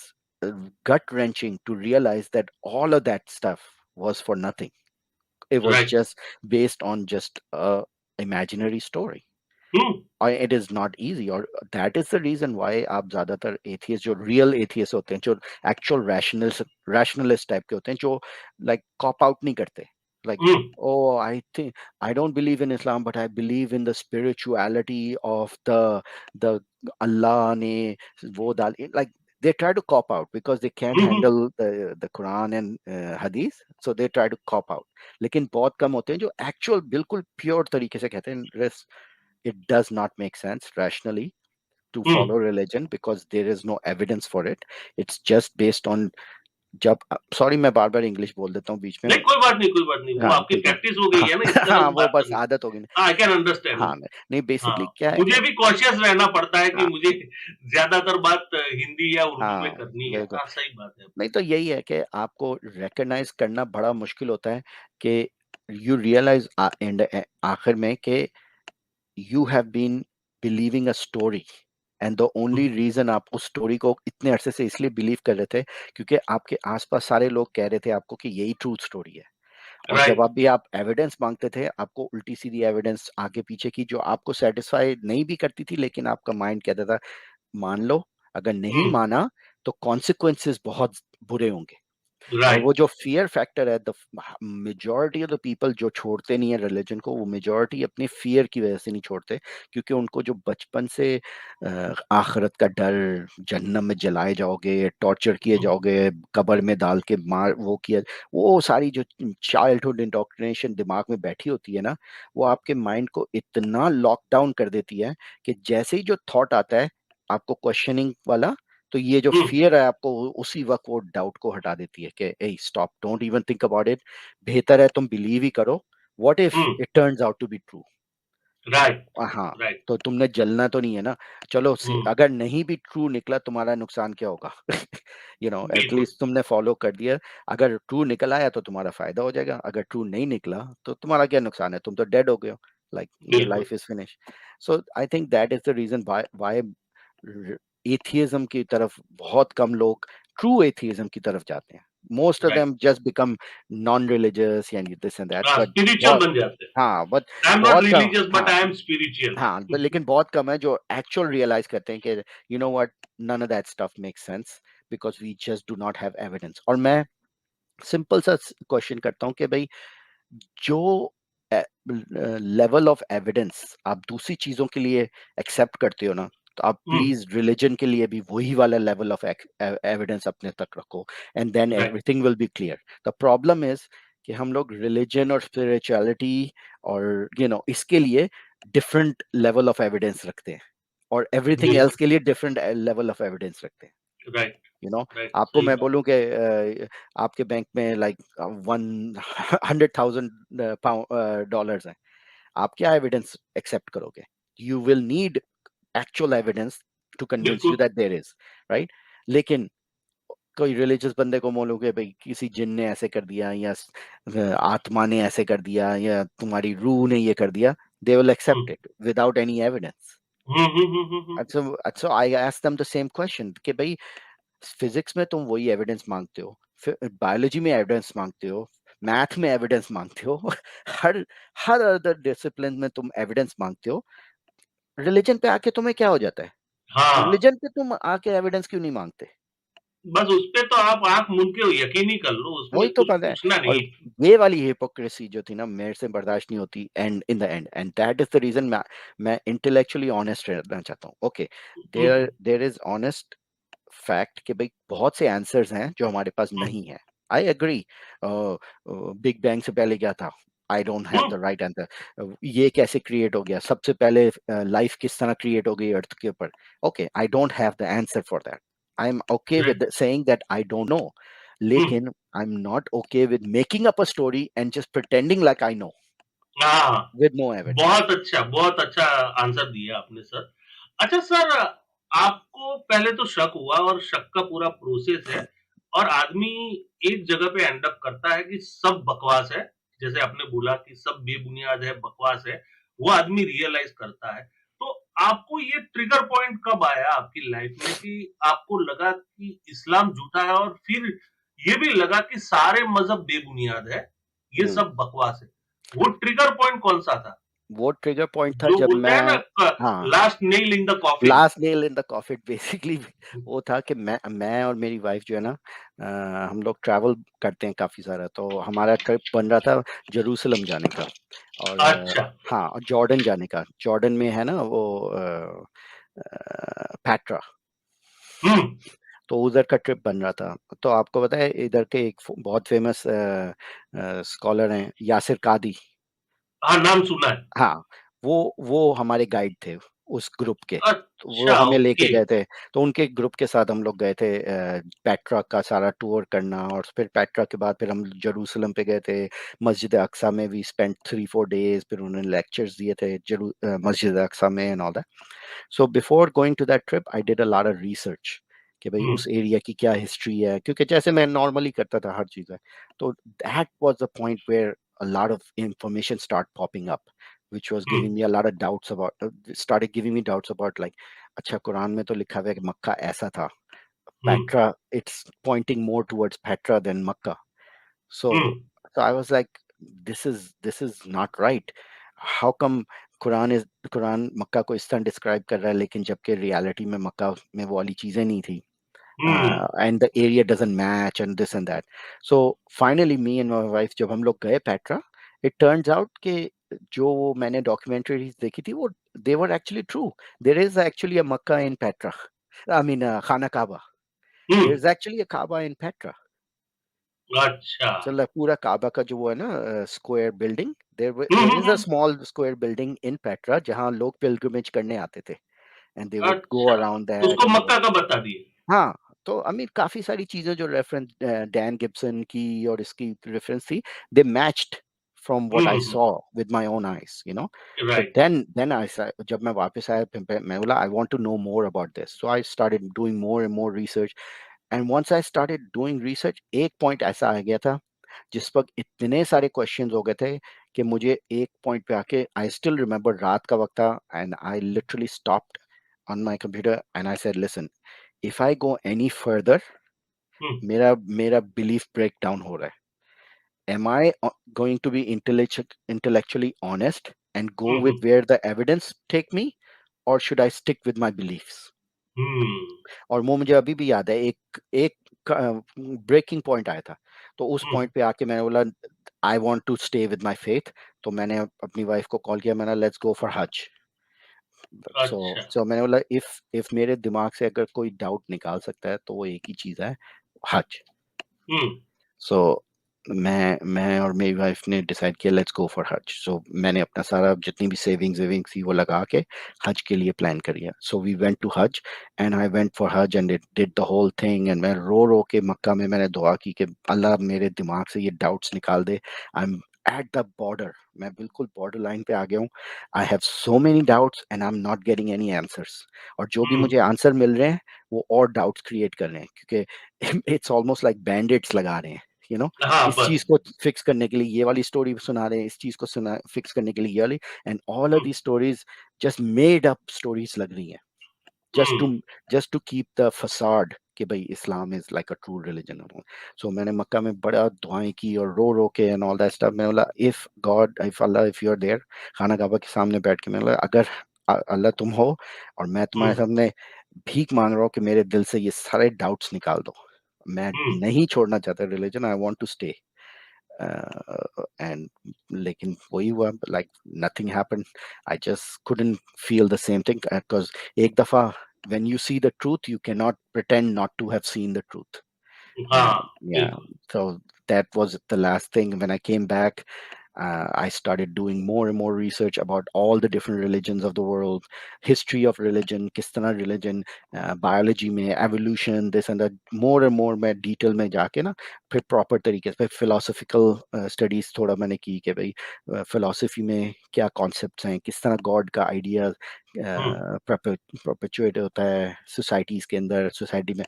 gut wrenching to realize that all of that stuff was for nothing. It was right. just based on just a imaginary story. Hmm. It is not easy, और that is the reason why आप ज्यादातर atheist, जो real atheist होते हैं, जो actual rationalist type के होते हैं, जो लाइक कॉप आउट नहीं करते, like hmm oh I think I don't believe in Islam but I believe in the spirituality of the Allah ने वो डाल, like they try to cop out because they can't hmm. handle the Quran and hadith, so they try to cop out. लेकिन बहुत कम होते हैं जो actual बिल्कुल pure तरीके से कहते हैं it does not make sense rationally to hmm. follow religion because there is no evidence for it. It's just based on जब, सॉरी मैं बार बार इंग्लिश बोल देता हूँ बीच में। नहीं, कोई बात नहीं, कोई बात नहीं, वो हाँ आपकी ठीक है। प्रैक्टिस हो गई हाँ है ना इस तरह हाँ, वो बात बस करने की। आदत हो गई ना। हाँ, आई कैन अंडरस्टैंड। हाँ नहीं, हाँ, बेसिकली क्या है मुझे कि भी कॉशियस रहना पड़ता है कि हाँ मुझे ज्यादातर बात हिंदी या उर्दू में हाँ करनी है। बिल्कुल। हाँ, सही बात है। नहीं तो यही है कि आपको रिकग्नाइज करना बड़ा मुश्किल होता है कि यू रियलाइज एंड आखिर में कि you have been believing a story, and the only reason आप उस स्टोरी को इतने अरसे से इसलिए बिलीव कर रहे थे क्योंकि आपके आसपास सारे लोग कह रहे थे आपको कि यही ट्रूथ स्टोरी है। और जब राइट। आप एविडेंस मांगते थे, आपको उल्टी सीधी एविडेंस आगे पीछे की जो आपको सेटिस्फाई नहीं भी करती थी, लेकिन आपका माइंड कहता था मान लो, अगर नहीं हम्म। माना तो कॉन्सिक्वेंसेस बहुत बुरे होंगे। और वो राइट। जो फियर फैक्टर है, the majority of the people जो छोड़ते नहीं है रिलीजन को, वो मेजॉरिटी अपनी फियर की वजह से नहीं छोड़ते, क्योंकि उनको जो बचपन से आखिरत का डर, जहन्नम में जलाए जाओगे, टॉर्चर किए जाओगे, कब्र में डाल के मार वो किया, वो सारी जो चाइल्डहुड इंडोक्ट्रिनेशन दिमाग में बैठी होती है ना, वो आपके माइंड को इतना लॉकडाउन कर देती है कि जैसे ही जो थॉट आता है आपको क्वेश्चनिंग वाला, तो ये जो हम्म फियर है आपको उसी वक्त वो डाउट को हटा देती है कि hey stop, don't even think about it, बेहतर है तुम बिलीव ही करो, what if hmm. It turns out to be true. Right. हाँ, राइट। तो तुमने जलना तो नहीं है ना, चलो हम्म। अगर नहीं भी ट्रू निकला तुम्हारा नुकसान क्या होगा, बिल्कुल। एटलीस्ट तुमने फॉलो कर दिया। अगर ट्रू निकल आया तो तुम्हारा फायदा हो जाएगा, अगर ट्रू नहीं निकला तो तुम्हारा क्या नुकसान है, तुम तो डेड हो गए हो, लाइक योर बिल्कुल। Life is finish. So I think that is the reason why atheism की तरफ बहुत कम लोग ट्रू एथियज्म की तरफ जाते हैं। Most of right. Them just become non religious यानी दिस एंड दैट, हाँ, बट स्पिरिचुअल बहुत, बन जाते हैं। हाँ बट आई एम नॉट बहुत कम, रिलीजियस बट हाँ आई एम स्पिरिचुअल। हाँ लेकिन बहुत कम है जो एक्चुअल रियलाइज करते हैं कि you know what, none of that stuff makes sense because we just do not have evidence. और मैं सिंपल सा क्वेश्चन करता हूँ कि भाई, जो लेवल ऑफ एविडेंस आप दूसरी चीजों के लिए एक्सेप्ट करते हो ना, तो आप प्लीज रिलीजन के लिए भी वही वाला लेवल ऑफ एविडेंस अपने तक रखो, and then right. Everything will be clear. The problem is कि हम लोग रिलीजन और स्पिरिचुअलिटी और इसके लिए डिफरेंट लेवल ऑफ एविडेंस रखते हैं, और एवरीथिंग एल्स बिल्कुल। के लिए डिफरेंट लेवल ऑफ एविडेंस रखते हैं। राइट। यू नो राइट, आपको सही मैं बात। बोलूं कि आपके बैंक में लाइक 100,000 डॉलर्स हैं, आप क्या एविडेंस एक्सेप्ट करोगे? You will need actual evidence to convince you बिल्कुल। That there is, right? लेकिन कोई रिलीजियस बंदे को बोलोगे भाई किसी जिन ने ऐसे कर दिया, या आत्मा ने ऐसे कर दिया, या तुम्हारी रूह ने ये कर दिया, they will accept it without any evidence. Hmm. अच्छा, I ask them the same question कि भाई, फिजिक्स में तुम वही एविडेंस मांगते हो, बायोलॉजी में एविडेंस मांगते हो, मैथ में एविडेंस मांगते हो, हर हर अदर डिसिप्लिन में तुम एविडेंस मांगते हो, रिलीजन पे आके तुम्हें क्या हो जाता है? हाँ, रिलीजन पे तुम आके एविडेंस क्यों नहीं मांगते? बस उस पे तो आप आंख मूंद के यकीन ही कर लो, उसमें वही तो कुछ बात है। पूछना और नहीं। ये वाली हिपोक्रेसी जो थी ना, मेरे से बर्दाश्त नहीं होती, and in the end, and that is the reason मैं इंटेलेक्चुअली ऑनेस्ट रहना चाहता हूँ। Okay, there there is honest fact कि भाई बहुत से आंसर्स हैं जो हमारे पास नहीं है। आई एग्री, बिग बैंग से पहले क्या था? आई don't have the hmm. Right answer. ये कैसे क्रिएट हो गया, सबसे पहले लाइफ किस तरह क्रिएट हो गई अर्थ के ऊपर? Okay, I don't have the answer for that. I am okay right. With saying that I don't know, hmm. लेकिन I am not okay with making up a story and just pretending like I know हाँ, with no evidence. बहुत अच्छा answer दिया आपने sir. अच्छा sir, आपको पहले तो शक हुआ और शक का पूरा प्रोसेस है और आदमी एक जगह पे एंड अप करता है कि सब बकवास है। जैसे आपने बोला कि सब बेबुनियाद है, बकवास है, वो आदमी रियलाइज़ करता है। तो आपको ये ट्रिगर पॉइंट कब आया आपकी लाइफ में कि आपको लगा कि इस्लाम झूठा है और फिर ये भी लगा कि सारे मज़हब बेबुनियाद है, ये हम्म, सब बकवास है? वो ट्रिगर पॉइंट कौन-सा था? वो ट्रिगर पॉइंट था जो जब बोलते हैं मैं, ना हाँ, last nail in the coffin. Last nail in the coffin basically वो था कि मैं और मेरी वाइफ जो है ना, हम लोग ट्रैवल करते हैं काफी सारा, तो हमारा ट्रिप बन रहा था जेरूसलम जाने का, और अच्छा। हाँ, और जॉर्डन जाने का। जॉर्डन में है ना वो पैट्रा, हम्म। तो उधर का ट्रिप बन रहा था। तो आपको पता है इधर के एक बहुत फेमस स्कॉलर हैं यासिर कादी। हाँ, नाम सुना है। हाँ, वो हमारे गाइड थे उस ग्रुप के। तो वो अच्छा, हमें लेके ओके। गए थे, तो उनके ग्रुप के साथ हम लोग गए थे पेट्रा का सारा टूर करना, और फिर पेट्रा के बाद फिर हम जेरूसलम पे गए थे। मस्जिद अक्सा में वी स्पेंट 3-4 डेज, फिर उन्होंने लेक्चर्स दिए थे मस्जिद अक्सा में and all that. So before going to that trip I did a lot of research कि भाई हुँ, उस एरिया की क्या हिस्ट्री है, क्योंकि जैसे मैं नॉर्मली करता था हर चीज़ है। तो that was the point where a lot of information start popping up, which was hmm, giving me a lot of doubts about, started giving me doubts about like, अच्छा कुरान में तो लिखा हुआ है कि मक्का ऐसा था, हुँ, Petra, it's pointing more towards Petra than Makkah. Hmm, So, so I was like, this is not right. How come Quran is Quran Mecca को इस तरह डिस्क्राइब कर रहा है, लेकिन जबकि रियलिटी में मक्का में वो वाली चीजें नहीं थी, हुँ, and the area doesn't match and this and that. So finally me and my wife जब हम लोग गए पेट्रा, it turns out कि जो वो मैंने डॉक्यूमेंट्रीज देखी थी वो they were actually true. There is actually a Makkah in Petra. I mean Khana Kaaba. Hmm, There is actually a Kaaba in Petra. अच्छा। So like पूरा काबा का जो वो है ना square building, hmm, there hmm, is a hmm, small square building in Petra जहाँ लोग pilgrimage करने आते थे, and they would go अच्छा, around तो that उसको and they would, मक्का का बता दिए। हाँ, तो आई मीन काफ़ी सारी चीज़ें जो रेफ़रेंस डैन गिब्सन की और इसकी रेफ़रेंस थी, they matched from hmm, what I hmm, hmm, saw with my own eyes, you know? So right. Then I saw जब मैं वापस आया फिर मैं बोला I want to know more about this. So I started doing more and more research, and once I started doing research, एक point ऐसा आ गया था, जिस वक़्त इतने सारे क्वेश्चन्स हो गए थे कि मुझे एक पॉइंट पे आके आई स्टिल रिमेंबर रात का वक़्त था, and I literally stopped on my computer and I said, listen, if I go any further, हुँ, मेरा मेरा belief breakdown हो रहा है. Am I going to be intellectually honest and go hmm, with hmm, where the evidence take me, or should I stick with my beliefs? हुँ, और वो मुझे अभी भी याद है, एक एक ब्रेकिंग पॉइंट आया था, तो उस हुँ, पॉइंट पे आके मैंने बोला I want to stay with my faith. तो मैंने अपनी वाइफ को कॉल किया, मैंने लेट्स गो फॉर हज। सो अच्छा। सो मैंने बोला इफ मेरे दिमाग से अगर कोई डाउट निकाल सकता है तो वो एक ही चीज़ है, हज। हुँ, सो मैं और मेरी वाइफ ने डिसाइड किया लेट्स गो फॉर हज। सो मैंने अपना सारा जितनी भी सेविंग्स थी वो लगा के हज के लिए प्लान कर लिया। सो वी वेंट टू हज एंड आई वेंट फॉर हज and it did the whole thing, and मैं रो रो के मक्का में मैंने दुआ की कि अल्लाह मेरे दिमाग से ये डाउट्स निकाल दे। I am at the border, मैं बिल्कुल बॉर्डर लाइन पे आ गया हूँ। I have so many doubts and I am not getting any answers, और जो भी हुँ, मुझे आंसर मिल रहे हैं वो और डाउट्स क्रिएट कर रहे हैं, क्योंकि इट्स ऑलमोस्ट लाइक बैंडेड्स लगा रहे हैं, यू नो? हाँ, इस चीज बस। को फिक्स करने के लिए ये वाली स्टोरी सुना रहे हैं, इस चीज को सुना फिक्स करने के लिए ये वाली, and all of hmm, the stories just made up stories लग रही हैं, hmm, just to just to keep the facade कि भाई Islam is like a true religion. So मैंने मक्का में बड़ा दुआएं की और रो रो के एंड ऑल दैट स्टफ। मैं बोला इफ गॉड, इफ अल्लाह, इफ यू आर देयर, खाना काबा के सामने बैठ के मैंने बोला अगर अल्लाह तुम हो और मैं हुँ, तुम्हारे सामने भीख मांग रहा हूँ कि मेरे दिल से ये सारे डाउट्स निकाल दो, मैं हुँ, नहीं छोड़ना चाहता religion, I want to stay. And लेकिन वही हुआ, like nothing happened. I just couldn't feel the same thing because एक दफा when you see the truth you cannot pretend not to have seen the truth. हाँ, And yeah, बिल्कुल। so that was the last thing. When I came back, I started doing more and more research about all the different religions of the world, history of religion, किस तरह religion, biology में, evolution, this and that, more and more मैं detail में जाके ना फिर proper तरीके से फिर philosophical studies थोड़ा मैंने की कि भाई philosophy में क्या concepts हैं, किस तरह God का idea perpetuate होता है societies के अंदर, society में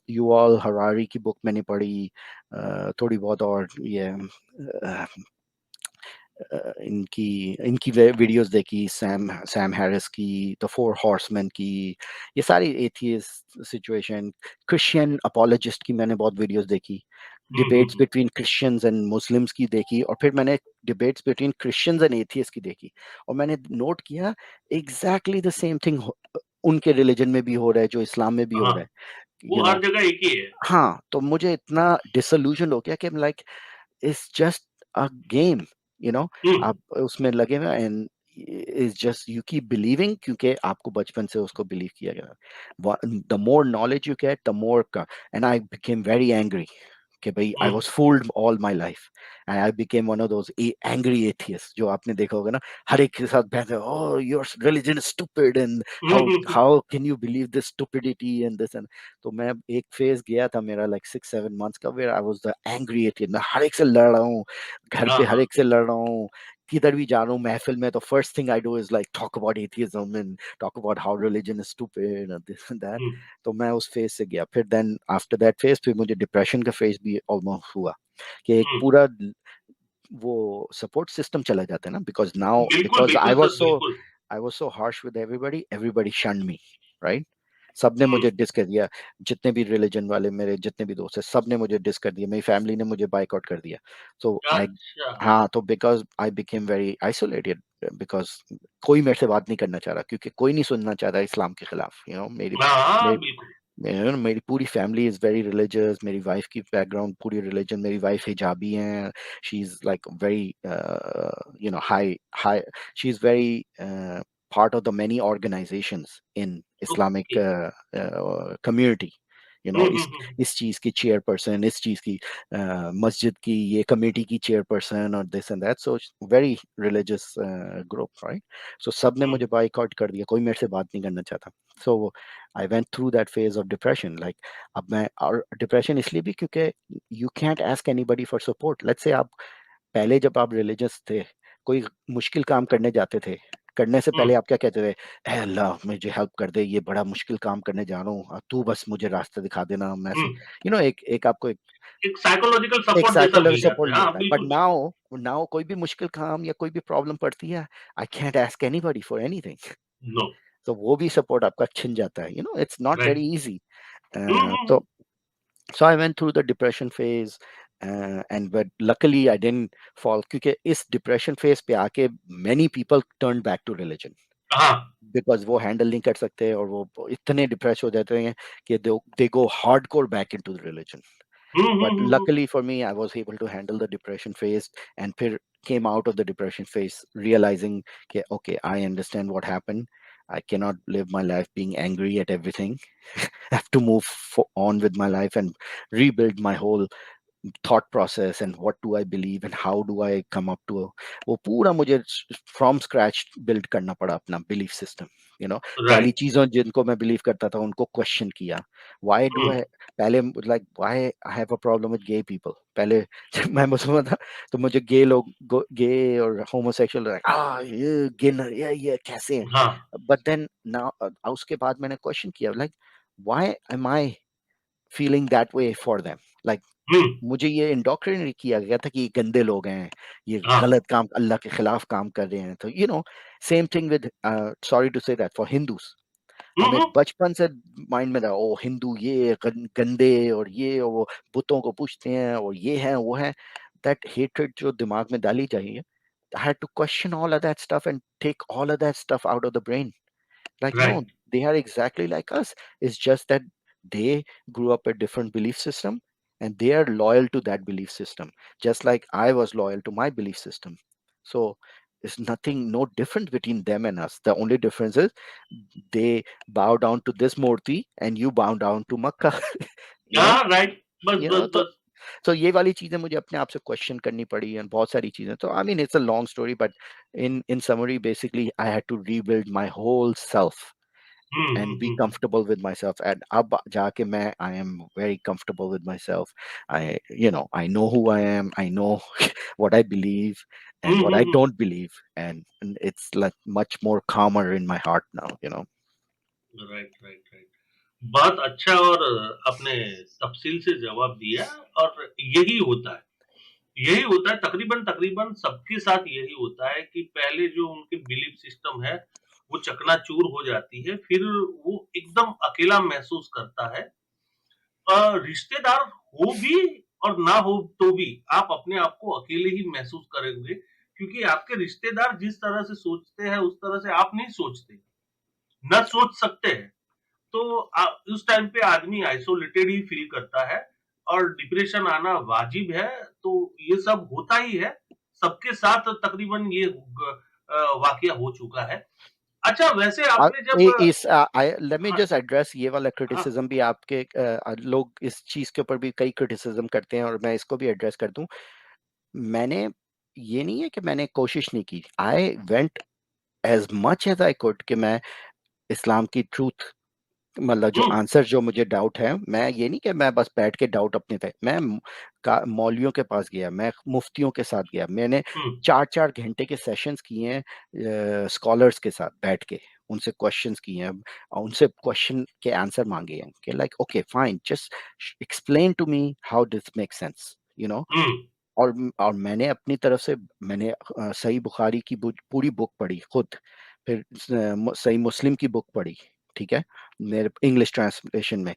यू ऑल हरारी की बुक मैंने पढ़ी, थोड़ी बहुत, और ये इनकी इनकी वीडियोस देखी, सैम सैम हैरिस की, द फोर हॉर्समैन की, ये सारी एथियस्ट सिचुएशन, क्रिश्चियन अपोलोजिस्ट की मैंने बहुत वीडियोस देखी, debates between Christians and Muslims की देखी, और फिर मैंने debates between Christians and atheist की देखी, और मैंने नोट किया एग्जैक्टली द सेम थिंग उनके रिलीजन में भी हो रहा है जो इस्लाम में भी हो हाँ, रहा है, वो यू नो। हर जगह एक ही है। हाँ, तो मुझे इतना डिसल्यूजन हो गया कि like it's just a game, you know. Hmm, आप उसमें लगे हुए and is just you keep believing, क्योंकि आपको बचपन से उसको बिलीव किया गया, the more knowledge you get the more, and I became very angry कि भाई I hmm, was fooled all my life, and I became one of those angry atheist जो आपने देखा होगा ना, हर एक के साथ बहस, oh your religion is stupid and how hmm, how can you believe this stupidity and this and. तो मैं एक फेज गया था मेरा लाइक 6-7 months का, where I was the angry atheist, मैं हर एक से लड़ रहा हूँ, घर हाँ, पे हर हाँ, एक से लड़ रहा हूँ, किधर भी जा रहा हूँ महफिल में, तो first thing I do is like talk about atheism and talk about how religion is stupid and this and that. Hmm, तो मैं उस फेज से गया, फिर देन आफ्टर दैट फेज फिर मुझे डिप्रेशन का फेज भी ऑलमोस्ट हुआ, कि एक हम्म, पूरा वो सपोर्ट सिस्टम चला जाता है ना, बिकॉज नाउ बिल्कुल, बिकॉज बिल्कुल सर, बिल्कुल। I was so harsh with everybody, everybody shunned me, right. सबने हम्म, मुझे डिस कर दिया, जितने भी रिलीजन वाले मेरे जितने भी दोस्त हैं सब ने मुझे डिस कर दिया, मेरी फैमिली ने मुझे बाइकआउट कर दिया। सो आई, अच्छा। हाँ, तो because I became very isolated, because कोई मेरे से बात नहीं करना चाह रहा, क्योंकि कोई नहीं सुनना चाह रहा इस्लाम के खिलाफ, यू नो। मेरी हाँ, हाँ, मेरी बिल्कुल। मेरी पूरी फैमिली इज वेरी रिलीजियस, मेरी वाइफ की बैकग्राउंड पूरी रिलीजन, मेरी वाइफ हिजाबी हैं, she is like very you know high high, she is very part of the many organizations in okay. Islamic community, you know, हम्म, इस चीज की चेयरपर्सन, इस चीज की मस्जिद की ये कमेटी की चेयरपर्सन, और this and that, so very religious group, right. So सब ने हम्म, मुझे बाइकआउट कर दिया, कोई मेरे से बात नहीं करना चाहता। So I went through that phase of depression, like अब मैं, और डिप्रेशन इसलिए भी क्योंकि you can't ask anybody for support. Let's say आप पहले जब आप रिलीजियस थे, कोई मुश्किल काम करने जाते थे, करने से हम्म, पहले आप क्या कहते थे, "ऐ अल्लाह मुझे हेल्प कर दे, ये बड़ा मुश्किल काम करने जा रहा हूँ, तू बस मुझे रास्ता दिखा देना, मैं से, हम्म। यू नो, एक आपको एक साइकोलॉजिकल एक सपोर्ट जैसा साइकोलॉजिकल मिल जाता सपोर्ट है। हाँ, मिलता है, बट बिल्कुल, बिल्कुल। नाउ नाउ कोई भी मुश्किल काम या कोई भी प्रॉब्लम पड़ती है, I can't ask anybody for anything, no. तो वो भी सपोर्ट आपका छिन जाता है, you know, it's not right. Very easy. Hmm, तो so I went through the depression phase, and but luckily I didn't fall, क्योंकि इस depression phase पे आके many people turned back to religion, हाँ। because वो handle नहीं कर सकते, और वो इतने depressed हो जाते हैं कि they go hardcore back into the religion. Hmm, But hmm, hmm, luckily for me, I was able to handle the depression phase, and फिर came out of the depression phase realizing कि okay, I understand what happened. I cannot live my life being angry at everything. I have to move on with my life and rebuild my whole thought process and what do I believe and how do I come up to वो पूरा मुझे from scratch build करना पड़ा अपना belief system, you know। पहली right. चीजों जिनको मैं believe करता था उनको question किया, why do हम्म, I, पहले like why I have a problem with gay people, पहले जब मैं मुसलमान था तो मुझे gay लोग gay और homosexual like ये gay ये कैसे हैं, हाँ। but then now उसके बाद मैंने question किया like why am I feeling that way for them, like हम्म, मुझे ये इंडोक्ट्रिनेट किया गया था कि ये गंदे लोग हैं, ये हाँ। गलत काम अल्लाह के खिलाफ काम कर रहे हैं, तो you know same thing with, sorry to say that for Hindus, हमें हम्म, बचपन से माइंड में था ओ हिंदू ये गंदे और ये और वो बुतों को पूछते हैं और ये है वो है, दैट हेट्रेड जो दिमाग में डाली चाहिए, I had to question all of that stuff and take all of that stuff out of the brain. Like, no, right. they are exactly like us. It's just that they grew up a different belief system and they are loyal to that belief system, just like I was loyal to my belief system. So there's nothing, no difference between them and us. The only difference is they bow down to this Murti and you bow down to Makkah. you know, हाँ, right. बस, you बस, know, तो बस। तो ये वाली चीजें मुझे अपने आप से क्वेश्चन करनी पड़ी एंड बहुत सारी चीजें, तो I mean it's a long story, but in summary basically I had to rebuild my whole self and be hmm. comfortable with myself. And ab jaake main, I am very comfortable with myself. I know who I am. I know what I believe and what I hmm. don't believe, and it's like much more calmer in my heart now. Right, right, right. बहुत अच्छा, और आपने तफ़सील से जवाब दिया, और यही होता है तकरीबन तकरीबन सबके साथ यही होता है कि पहले जो उनके बिलीफ सिस्टम है, वो चकनाचूर हो जाती है, फिर वो एकदम अकेला महसूस करता है। रिश्तेदार हो भी और ना हो तो भी आप अपने आप को अकेले ही महसूस करेंगे, क्योंकि आपके रिश्तेदार जिस तरह से सोचते हैं, उस तरह से आप नहीं सोचते, ना सोच सकते हैं। तो उस टाइम पे आदमी आइसोलेटेड ही फील करता है, और डिप्रेशन आना वाजिब है। तो ये सब होता ही है, सबके साथ तकरीबन ये वाकया हो चुका है। अच्छा, वैसे आपने जब लेट मी हाँ, जस्ट एड्रेस ये वाला हाँ, क्रिटिसिज्म भी आपके, लोग इस चीज के ऊपर भी कई क्रिटिसिज्म करते हैं और मैं इसको भी एड्रेस कर दूं। मैंने ये नहीं है कि मैंने कोशिश नहीं की, I went as much as I could कि मैं इस्लाम की ट्रूथ, मतलब जो हुँ, आंसर जो मुझे डाउट है, मैं ये नहीं कि मैं बस बैठ के डाउट अपने पे, मैं मौलवियों के पास गया, मैं मुफ्तियों के साथ गया, मैंने हुँ, 4-4 घंटे के सेशंस किए हैं स्कॉलर्स के साथ बैठ के, उनसे क्वेश्चंस किए हैं, उनसे क्वेश्चन के आंसर मांगे हैं कि like okay fine, just explain to me how this make sense. Hmm, और मैंने अपनी तरफ से, मैंने सही बुखारी की पूरी बुक पढ़ी खुद, फिर सही मुस्लिम की बुक पढ़ी, ठीक है, मेरे इंग्लिश ट्रांसलेशन में,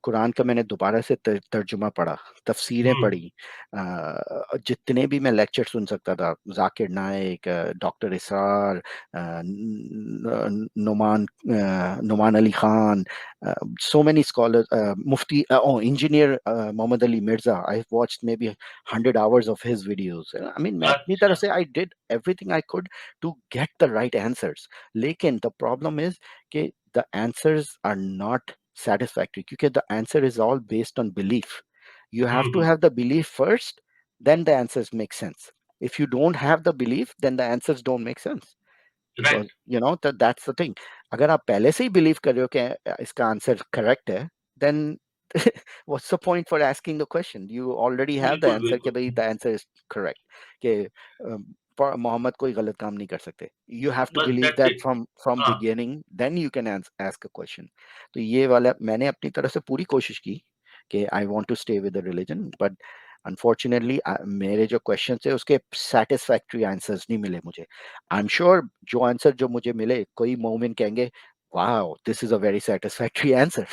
कुरान का मैंने दोबारा से तर्जुमा पढ़ा, तफसीरें हुँ, पढ़ी, जितने भी मैं लेक्चर सुन सकता था, Zakir Naik, doctor Israr, Nouman Ali Khan, so many scholars, engineer Muhammad Ali Mirza. I've watched maybe 100 hours of his videos. I mean, मैं अपनी तरफ अच्छा, से I did everything I could to get the right answers. लेकिन the problem is कि the answers are not satisfactory क्योंकि the answer is all based on belief. You hmm, have to hmm, have the belief first, then the answers make sense. If you don't have the belief, then the answers don't make sense. Because right, that's the thing. अगर आप पहले से ही believe कर रहे हो कि इसका answer correct है, then what's the point for asking the question? You already have the बिल्कुल, answer कि बिल्कुल, भाई the answer is correct, कि मोहम्मद कोई गलत काम नहीं कर सकते. You have to बस believe that's that it. from हाँ, beginning, then you can ask a question. तो ये वाला मैंने अपनी तरफ से पूरी कोशिश की कि I want to stay with the religion, but unfortunately मेरे जो क्वेश्चन थे उसके सेटिस्फैक्ट्री आंसर्स नहीं मिले मुझे. आई एम श्योर जो आंसर जो मुझे मिले, कोई मोमिन कहेंगे wow this is a very satisfactory answer,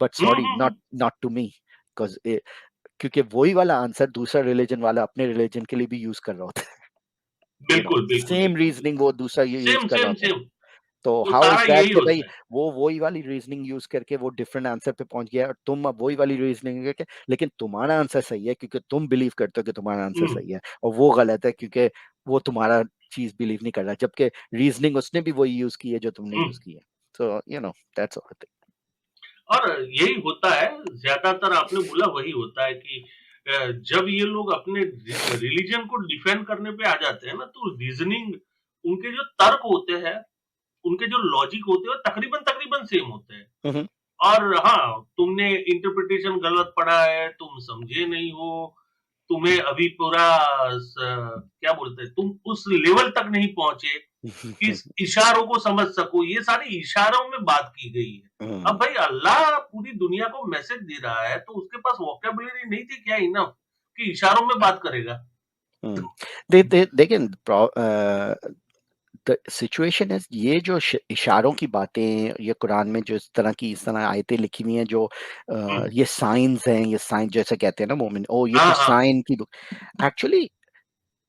but hmm, sorry, hmm, not hmm, not to me, because क्योंकि वही वाला आंसर दूसरा रिलीजन वाला अपने रिलीजन के लिए भी यूज कर रहा होता है. बिल्कुल, बिल्कुल, सेम बिल्कुल, रीजनिंग बिल्कुल। वो दूसरा ये यूज सेम, कर रहा सेम, होता है. सेम, तो वो हाउ इज सारा दैट यही कि भाई होता है। वो वही वाली रीजनिंग यूज करके वो डिफरेंट आंसर पे पहुंच गया और तुम अब वही वाली रीजनिंग करके, लेकिन तुम्हारा आंसर सही है क्योंकि तुम बिलीव करते हो कि तुम्हारा आंसर हुँ, सही है, और वो गलत है क्योंकि वो तुम्हारा चीज बिलीव नहीं कर रहा, जबकि रीजनिंग उसने भी वही यूज की है जो तुमने हुँ। यूज की है. So that's all. और यही होता है, ज्यादातर आपने बोला वही होता है कि जब ये लोग अपने रिलीजन को डिफेंड करने पे आ जाते हैं ना, तो रीजनिंग, उनके जो तर्क होते हैं, उनके जो लॉजिक होते हैं, तकरीबन तकरीबन सेम होते हैं। और हाँ, तुमने इंटरप्रिटेशन गलत पढ़ा है, तुम समझे नहीं हो, तुम्हें अभी पूरा क्या बोलते हैं, तुम उस लेवल तक नहीं पहुंचे कि इस इशारों को समझ सको, ये सारी इशारों में बात की गई है। अब भाई अल्लाह पूरी दुनिया को मैसेज दे रहा है, तो उसके पास वोकेबुलरी नहीं थी क्या इनफ कि इशारों में बात करेगा? देखिए, द सिचुएशन इज ये जो इशारों की बातें, ये कुरान में जो इस तरह आयतें लिखी हुई हैं, जो हुँ, ये साइंस हैं, ये साइन जैसे कहते हैं ना मोमिन, ओ ये तो हाँ, हाँ। साइन की बुक. एक्चुअली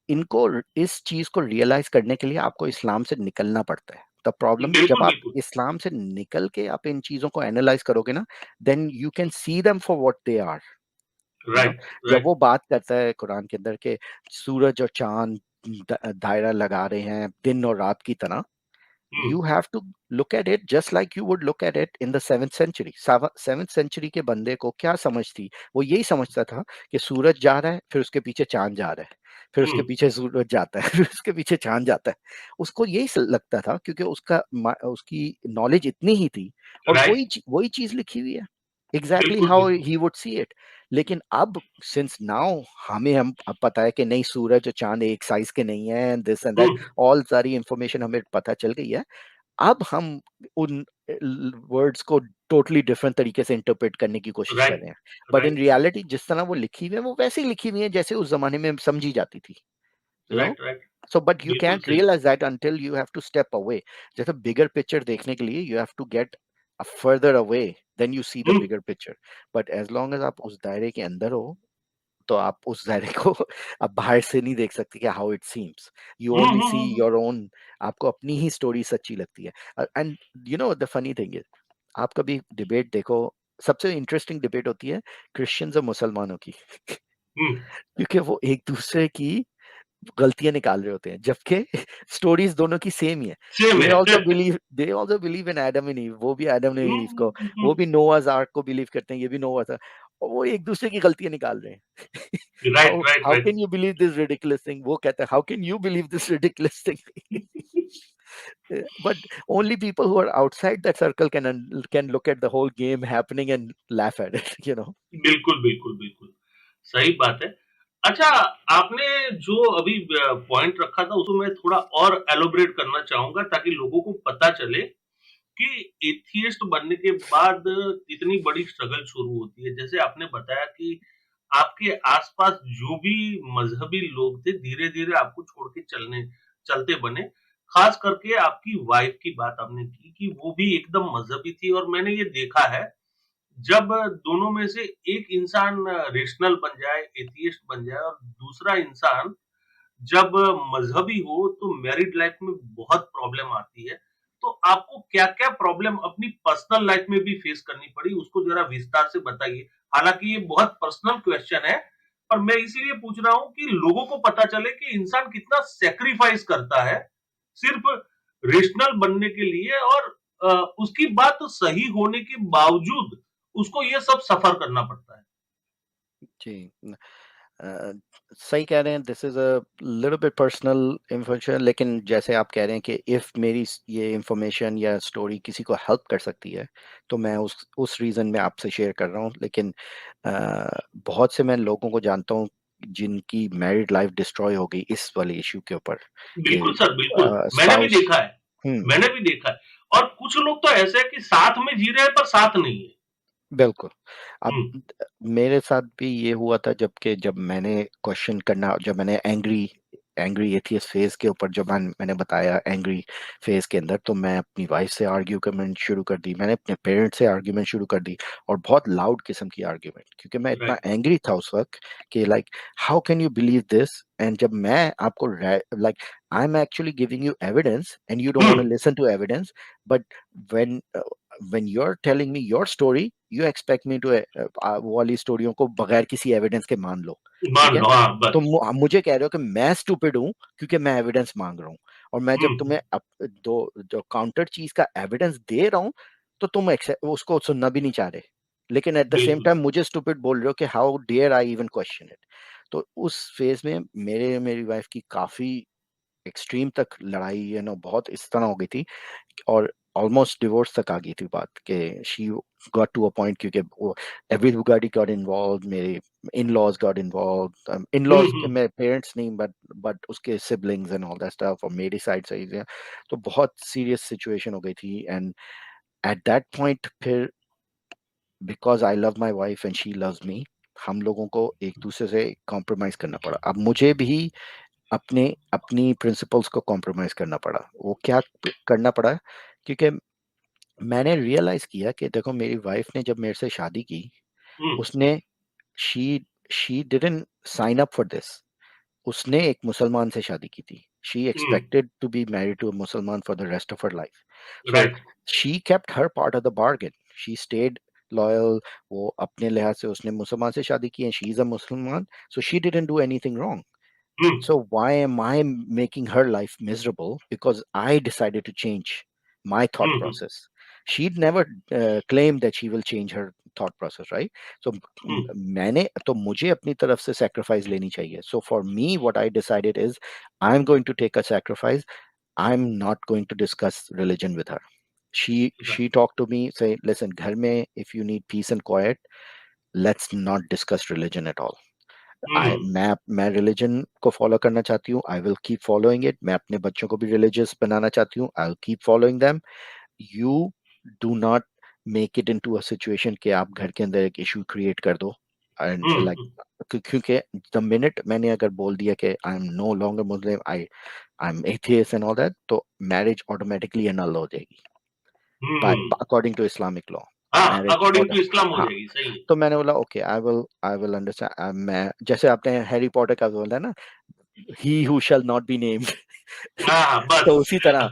इनको इस चीज को रियलाइज करने के लिए आपको इस्लाम से निकलना पड़ता है. द प्रॉब्लम जब बिल्कुल, आप बिल्कुल। इस्लाम से निकल के आप इन चीजों को एनालाइज करोगे ना, then you can see them for what they are. You know right, जब राइट। वो बात करता है कुरान के अंदर के सूरज और चांद दायरा लगा रहे हैं दिन और रात की तरह, हम्म। you have to look at it just like you would look at it in the 7th century. 7th century के बंदे को क्या समझ थी? वो यही समझता था कि सूरज जा रहा है, फिर उसके पीछे चांद जा रहा है, फिर उसके हम्म। पीछे सूरज जाता है, फिर उसके पीछे चांद जाता है। उसको यही लगता था, क्योंकि उसकी नॉलेज इतनी ही थी, और राइट। वही चीज लिखी हुई है, एग्जैक्टली बिल्कुल हाउ बिल्कुल। He would see it. लेकिन अब सिंस नाउ हम अब पता है कि नहीं, सूरज और चांद एक साइज के नहीं है, this and that, hmm. All सारी इंफॉर्मेशन हमें पता चल गई है। अब हम उन वर्ड्स को टोटली डिफरेंट तरीके से इंटरप्रेट करने की कोशिश कर राइट रहे हैं, बट इन राइट रियलिटी जिस तरह वो लिखी हुई है वो वैसे ही लिखी हुई है जैसे उस जमाने में समझी जाती थी, you know. Right right. So but you बिल्कुल कैंट सही। Realize that until you have to step away. जैसे बिगर पिक्चर देखने के लिए you have to get a further away, then you see the hmm. Bigger picture. But as long as आप उस दायरे के अंदर हो, तो आप उस दायरे को आप बाहर से नहीं देख सकते कि how it seems, you only see hmm. Your own. आपको अपनी ही स्टोरी सच्ची लगती है। And you know the funny thing is, आप कभी डिबेट देखो, सबसे इंटरेस्टिंग डिबेट होती है क्रिश्चियंस और मुसलमानों की हम्म। क्योंकि वो एक दूसरे की गलतियां निकाल रहे होते हैं, जबकि स्टोरीज दोनों की सेम ही है। सेम दे है। Also believe they also believe in Adam and ewe, वो भी एडम एंड ईव को, वो हम्म। भी नोआज आर्क को बिलीव करते हैं, ये भी नोआज आर्क, और वो एक दूसरे की गलतियां निकाल रहे हैं। Right how right how right. Can you believe this ridiculous thing, वो कहता है how can you believe this ridiculous thing. But only people who are outside that circle can look at the whole game happening and laugh at it, you know. बिल्कुल बिल्कुल बिल्कुल। सही बात है। अच्छा, आपने जो अभी पॉइंट रखा था उसको मैं थोड़ा और एलोबरेट करना चाहूंगा ताकि लोगों को पता चले कि एथियस्ट बनने के बाद कितनी बड़ी स्ट्रगल शुरू होती है। जैसे आपने बताया कि आपके आसपास जो भी मजहबी लोग थे, धीरे-धीरे आपको छोड़ के चलते बने। खास करके आपकी वाइफ की बात आपने की कि वो भी एकदम मजहबी थी और मैंने ये देखा है, जब दोनों में से एक इंसान रेशनल बन जाए, एथियस्ट बन जाए और दूसरा इंसान जब मजहबी हो तो मैरिड लाइफ में बहुत प्रॉब्लम आती है। तो आपको क्या-क्या प्रॉब्लम अपनी पर्सनल लाइफ में भी फेस करनी पड़ी उसको ज़रा विस्तार से बताइए। हालाँकि ये बहुत पर्सनल क्वेश्चन है, पर मैं इसलिए पूछ रहा हूँ कि लोगों को पता चले कि इंसान कितना सैक्रिफाइस करता है, सिर्फ रेशनल बनने के लिए और उसकी बात सही होने के बावजूद उसको ये सब सफ़र करना पड़ता है। जी, अ, सही कह रहे हैं, this is a little bit personal information, लेकिन जैसे आप कह रहे हैं कि इफ मेरी ये इंफॉर्मेशन या स्टोरी किसी को हेल्प कर सकती है, तो मैं उस रीजन में आपसे शेयर कर रहा हूँ। लेकिन बहुत से मैं लोगों को जानता हूँ जिनकी मैरिड लाइफ डिस्ट्रॉय हो गई इस वाले इशू के ऊपर कि बिल्कुल सर, बिल्कुल। मैंने भी स्पाउस। देखा है, मैंने भी देखा है और कुछ लोग तो ऐसे हैं कि साथ में जी रहे हैं पर साथ नहीं है। बिल्कुल। अब हुँ। मेरे साथ भी ये हुआ था, जब मैंने क्वेश्चन करना, जब मैंने एंग्री एंग्री एथियस्ट फेज़ के ऊपर, जब मैंने बताया एंग्री फेज़ के अंदर, तो मैं अपनी वाइफ़ से आर्ग्यूमेंट शुरू कर दी, मैंने अपने पेरेंट्स से आर्ग्यूमेंट शुरू कर दी, और बहुत लाउड किस्म की आर्ग्यूमेंट, क्योंकि मैं इतना राइट। एंग्री था उस वक़्त कि like how can you believe this? And जब मैं आपको like I am actually giving you evidence and you don't hmm. Want to listen to evidence, but when when you're telling me your story, you expect me to वो वाली स्टोरियों को बगैर किसी evidence के मान लो, ठीक मान है? लो, हाँ, तो बस। मुझे कह रहे हो कि मैं स्टूपिड हूँ क्योंकि मैं एविडेंस मांग रहा हूँ, और मैं जब हुँ। तुम्हें दो जो काउंटर चीज का एविडेंस दे रहा हूँ, तो तुम उसको सुनना भी नहीं चाह रहे, लेकिन एट द सेम बिल्कुल। टाइम मुझे स्टूपिड बोल रहे हो कि how dare I even question it. तो उस फेज में मेरी वाइफ की काफी एक्सट्रीम तक लड़ाई, बहुत इस तरह हो गई थी, और ऑलमोस्ट डिवोर्स तक आ गई थी बात कि she got to a point, क्योंकि वो एवरीबॉडी गॉट इन्वॉल्व, मेरे in laws got involve, in hmm, laws के हुँ। मेरे पेरेंट्स नहीं, बट उसके siblings and all that stuff, और मेरी साइड से ही, तो बहुत सीरियस सिचुएशन हो गई थी। एंड एट दैट पॉइंट फिर, because I love my wife and she loves me, हम लोगों को एक दूसरे से कॉम्प्रोमाइज करना पड़ा। अब मुझे भी अपने अपनी प्रिंसिपल्स को कॉम्प्रोमाइज करना पड़ा। वो क्या करना पड़ा? क्योंकि मैंने रियलाइज किया कि देखो, मेरी वाइफ ने जब मेरे से शादी की, हुँ। उसने she she didn't sign up for this. उसने एक मुसलमान से शादी की थी। She hmm. Expected to be married to a musalman for the rest of her life. So right. She kept her part of the bargain. She stayed loyal. वो अपने लिहाज से उसने मुसलमान से शादी की, एंड शी इज अ मुसलमान, so she didn't do anything wrong. Hmm, So why am I making her life miserable because I decided to change my thought hmm, hmm, process? She'd never claimed that she will change her thought process, right? So हुँ, मैंने तो मुझे अपनी तरफ से sacrifice लेनी चाहिए. So for me, what I decided is I'm going to take a sacrifice. I'm not going to discuss religion with her. She right. talked to me, say, listen, घर में if you need peace and quiet, let's not discuss religion at all. हुँ, मैं religion को follow करना चाहती हूँ, I will keep following it. मैं अपने बच्चों को भी रिलीजियस बनाना चाहती हूँ, I will keep following them. You do not make it into a situation कि आप घर के अंदर एक इशू क्रिएट कर दो. एंड हुँ, लाइक क्योंकि द मिनट मैंने अगर बोल दिया कि I am no longer Muslim, I am atheist and all that, तो मैरिज ऑटोमेटिकली annul हो जाएगी by hmm. According to Islamic law. हाँ, marriage according order. To Islam हो हाँ. जाएगी, सही है। तो मैंने बोला ओके, आई विल अंडरस्टैंड. मैं जैसे आपने हैरी पॉटर का बोला ना, he who shall not be named. हाँ, हाँ, तो बस। उसी तरह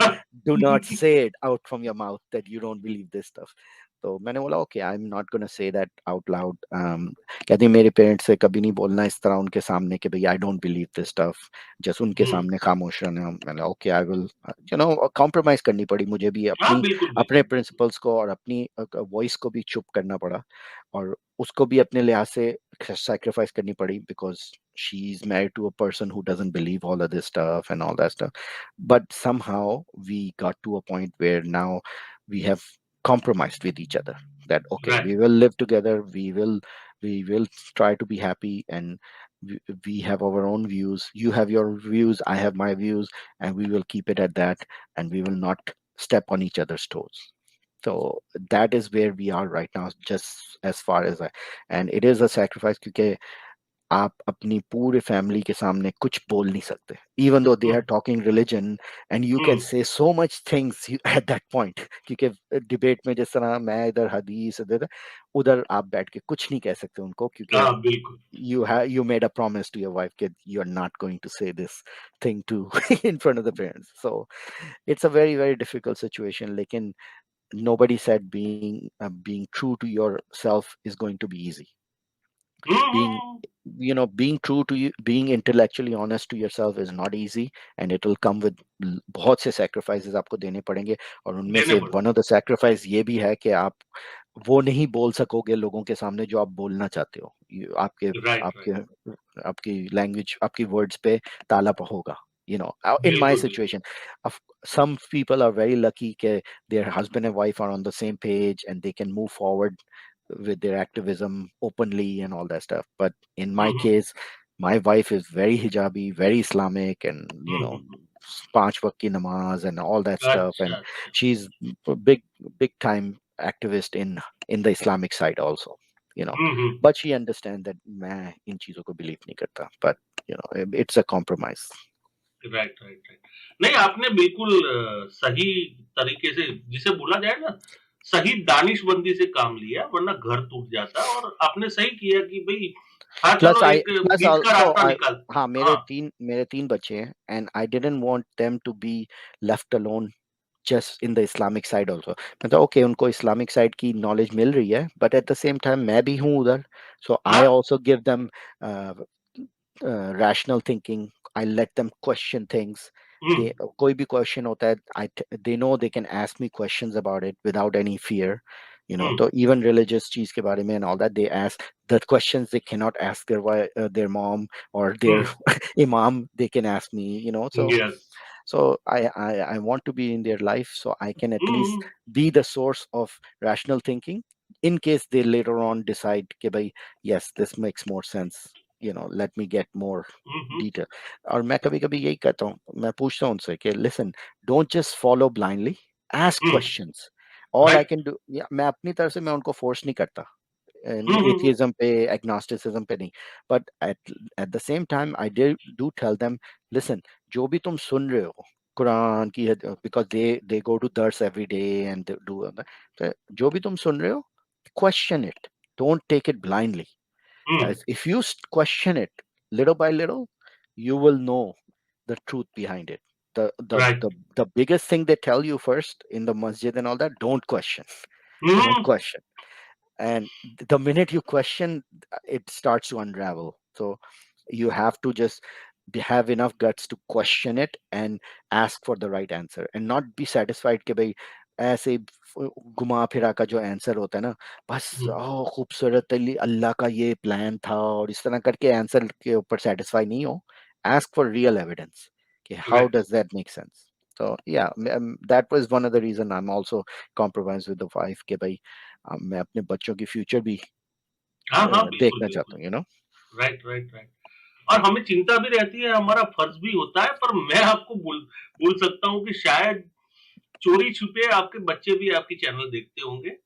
do not say it out from your mouth that you don't believe this stuff. तो मैंने बोला okay, I am not gonna say that out loud. कहती मेरे पेरेंट्स से कभी नहीं बोलना इस तरह उनके सामने कि भाई आई don't believe this stuff. Just उनके हुँ, सामने खामोश रहना. मैंने ओके, आई विल कॉम्प्रोमाइज करनी पड़ी मुझे भी हाँ, अपनी बिल्कुल, अपने बिल्कुल, बिल्कुल। प्रिंसिपल्स को और अपनी वॉइस को भी चुप करना पड़ा. और उसको भी अपने लिहाज से sacrifice करनी पड़ी because she's married to a person who doesn't believe all of this stuff and all that stuff. But somehow we got to a point where now we have compromised with each other, that okay, right. we will live together, we will try to be happy, and we have our own views, you have your views, I have my views, and we will keep it at that, and we will not step on each other's toes. So that is where we are right now, just as far as I, and it is a sacrifice क्योंकि आप अपनी पूरे family के सामने कुछ बोल नहीं सकते, even though they hmm, are talking religion, and you hmm, can say so much things at that point. क्योंकि डिबेट में जिस तरह मैं इधर हदीस इधर उधर आप बैठ के कुछ नहीं कह सकते उनको, क्योंकि हाँ, बिल्कुल। you made a promise to your wife that you're not going to say this thing to in front of the parents. So it's a very very difficult situation. लेकिन nobody said being true to yourself is going to be easy. Hmm, Being, hmm, being true to you, being intellectually honest to yourself is not easy, and it will come with बहुत से sacrifices आपको देने पड़ेंगे. और उनमें देने से पड़ते one of the sacrifice ये भी है कि आप वो नहीं बोल सकोगे लोगों के सामने जो आप बोलना चाहते हो. आपके हैं। राइट, आपके राइट। आपकी लैंग्वेज, आपकी वर्ड्स पे ताला होगा. In my बिल्कुल, बिल्कुल। situation, of some people are very lucky that their husband and wife are on the same page and they can move forward with their activism openly and all that stuff. But in hmm, my hmm, case, my wife is very hijabi, very Islamic, and hmm, hmm, hmm. panch waqt ki namaz and all that stuff. अच्छा, And अच्छा। she's a big time activist in the Islamic side also. You know, hmm, hmm. but she understands that मैं इन चीजों को believe नहीं करता. But it's a compromise. Right, right, right. नहीं, आपने बिल्कुल सही तरीके से जिसे बोला जाए ना, सही दानिशमंदी से काम लिया, वरना घर टूट जाता और आपने सही किया कि भई हाँ, चलो एक Plus बीच का also रास्ता I निकाल हाँ, हाँ, मेरे तीन बच्चे हैं, and I didn't want them to be left alone just in the Islamic side also. मतलब ओके उनको इस्लामिक साइड की नॉलेज मिल रही है, but at the same time मैं भी हूँ उधर. सो आई हाँ, also give them rational thinking. I let them question things. Hmm, They कोई भी question होता है, they know they can ask me questions about it without any fear. हुँ, तो even religious चीज के बारे में and all that, they ask the questions they cannot ask their mom or hmm, their imam. They can ask me. Yes. So I want to be in their life so I can at hmm, least hmm, be the source of rational thinking in case they later on decide कि भाई yes, this makes more sense. Let me get more hmm, hmm, detail. और मैं कभी कभी यही कहता हूँ, मैं पूछता हूँ उनसे कि listen, don't just follow blindly, ask hmm, questions. All I right. can do, मैं अपनी तरफ से मैं उनको फोर्स नहीं करता हुँ, हुँ, हुँ, एथिज्म पे, एग्नोस्टिसिज्म पे नहीं. But at the same time I do tell them, listen, जो भी तुम सुन रहे हो कुरान की, because they go to dars every day and do, तो जो भी तुम सुन रहे हो, question it, don't take it blindly. Hmm, If you question it little by little, you will know the truth behind it. The, the right. the the biggest thing they tell you first in the masjid and all that, don't question. Don't hmm, question. And the minute you question, it starts to unravel. So you have to just have enough guts to question it and ask for the right answer and not be satisfied कि भाई ऐसे घुमा फिरा का जो answer होता है ना, बस हम्म, खूबसूरत अल्लाह का ये प्लान था और इस तरह करके आंसर के ऊपर सेटिस्फाई नहीं हो. Ask for real evidence कि how right. does that make sense. So yeah, that was one of the reason I'm also compromised with the wife कि भाई मैं अपने बच्चों की फ्यूचर भी हाँ हाँ, बिल्कुल देखना बिल्कुल। चाहता हूँ, you know. Right right right. और हमें चिंता भी रहती है, हमारा फर्ज भी होता है, पर मैं आपको बोल बोल सकता हूँ कि शायद चोरी छुपे आपके बच्चे भी आपकी चैनल देखते होंगे।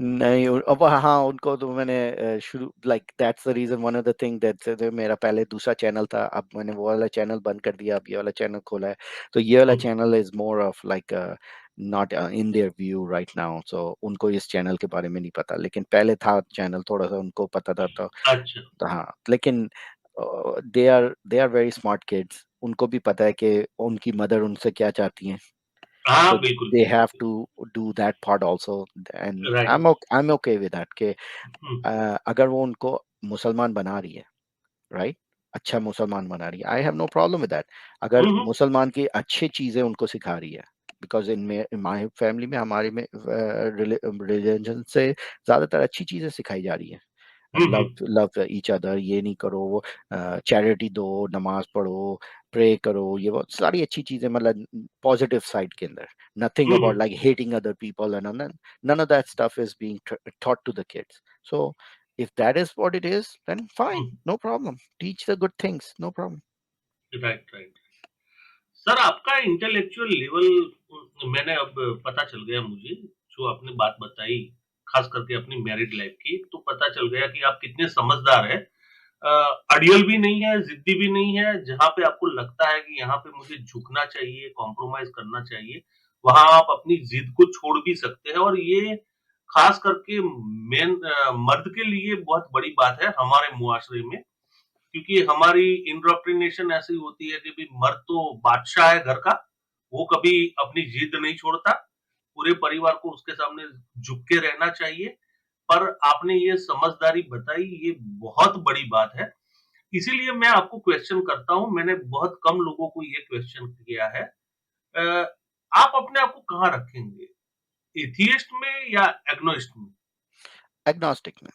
नहीं अब हाँ उनको तो मैंने शुरू like that's the reason one of the thing that मेरा पहले दूसरा चैनल था, अब मैंने वो वाला चैनल बंद कर दिया, अब ये वाला चैनल खोला है. तो ये वाला hmm, channel is more of like not in their view right now, so उनको इस चैनल के बारे में नहीं पता, लेकिन पहले था चैनल थोड़ा सा उनको पता था. अच्छा। तो हाँ लेकिन they are very smart kids, उनको भी पता है कि उनकी मदर उनसे क्या चाहती हैं. हाँ, So बिल्कुल they बिल्कुल have to do that part also, and right. I'm okay with that कि हम्म अगर वो उनको मुसलमान बना रही है, राइट, अच्छा मुसलमान बना रही है, I have no problem with that. अगर हम्म मुसलमान की अच्छी चीजें उनको सिखा रही है, बिकॉज इन माय फैमिली में हमारे में रिलीजन से ज्यादातर अच्छी चीजें सिखाई जा रही है. लव हम्म लव ईच अदर, ये नहीं करो, चैरिटी दो, नमाज पढ़ो, प्रे करो, ये बहुत सारी अच्छी चीजें, मतलब पॉजिटिव साइड के अंदर. Nothing hmm about like hating other people and none of that stuff is being taught to the kids. So if that is what it is, then fine, hmm, no problem, teach the good things, no problem. Right right. Sir आपका intellectual level मैंने अब पता चल गया मुझे, जो आपने बात बताई, खास करके अपनी मैरिड लाइफ की, तो पता चल गया कि आप कितने समझदार हैं। अड़ियल भी नहीं है, जिद्दी भी नहीं है, जहाँ पे आपको लगता है कि यहाँ पे मुझे झुकना चाहिए, कॉम्प्रोमाइज करना चाहिए, वहाँ आप अपनी जिद को छोड़ भी सकते हैं, और ये खास करके मर्द के लिए बहुत बड़ी बात है हमारे मुआशरे में, क्योंकि हमारी इंडोक्ट्रिनेशन ऐसी होती है कि भाई मर्द तो बादशाह है घर का, वो कभी अपनी जिद नहीं छोड़ता, पूरे परिवार को उसके सामने झुक के रहना चाहिए। पर आपने ये समझदारी बताई, ये बहुत बड़ी बात है। इसीलिए मैं आपको क्वेश्चन करता हूँ, मैंने बहुत कम लोगों को ये क्वेश्चन किया है। अ, आप अपने आप को कहाँ रखेंगे? एथियस्ट में या एग्नोइस्ट में? Agnostic में.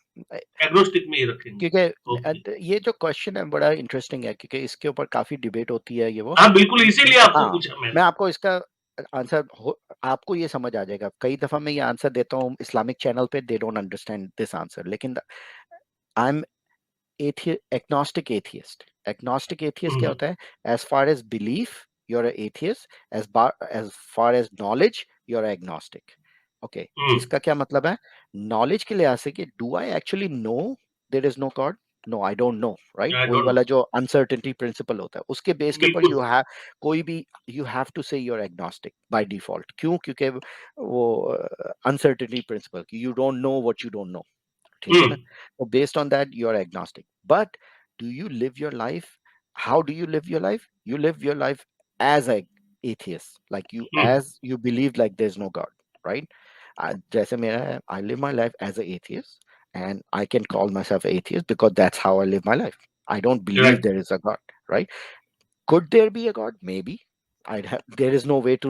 एग्नोस्टिक में ही रखेंगे। क्योंकि ओके। ये जो क्वेश्चन है बड़ा इंटरेस्टिंग है, क्योंकि इसके ऊपर काफी डिबेट होती है ये वो. हाँ, बिल्कुल इसीलिए आपको हाँ, पूछा मैंने। मैं आपको इसका आंसर आपको ये समझ आ जाएगा. कई दफा मैं ये आंसर देता हूँ इस्लामिक चैनल पे, they don't understand this answer, लेकिन I am agnostic atheist. Agnostic atheist क्या हुँ, होता है? As far as belief, you're an atheist. As far as knowledge, you're agnostic. Okay. हुँ, इसका क्या मतलब है? Knowledge के लिहाज से कि do I actually know there is no God? No, I don't know, right? आई वही डोंट वाला नो। जो uncertainty principle होता है, उसके बेस के ऊपर बिल्कुल। you have कोई भी you have to say you're agnostic by default. क्यों? क्योंकि वो uncertainty principle कि you don't know what you don't know. ठीक हुँ, है ना. तो based on that you are agnostic, but do you live your life, how do you live your life? You live your life as a atheist, like you, hmm, as you believe like there's no God, right? जैसे मेरा है, I live my life as an atheist, and I can call myself atheist because that's how I live my life. I don't believe right. there is a God, right? Could there be a God? Maybe. There is no way to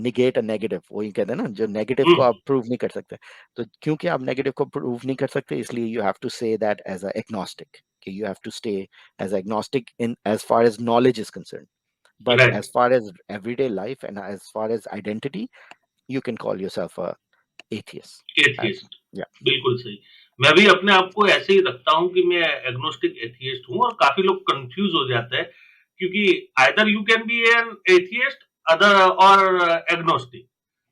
negate a negative. वही कहते हैं ना, जो negative हुँ, को आप prove नहीं कर सकते. तो क्योंकि आप नेगेटिव को प्रूव नहीं कर सकते, इसलिए you have to say that as a agnostic, कि you have to stay as agnostic in as far as knowledge is concerned. But right. as far as everyday life and as far as identity, you can call yourself a atheist. As, atheist, yeah. बिल्कुल सही। मैं भी अपने आप को ऐसे ही रखता हूँ कि मैं एग्नोस्टिक एथियस्ट हूँ, और काफ़ी लोग कन्फ्यूज़ हो जाते हैं, क्योंकि either you can be an atheist other और एग्नोस्टिक,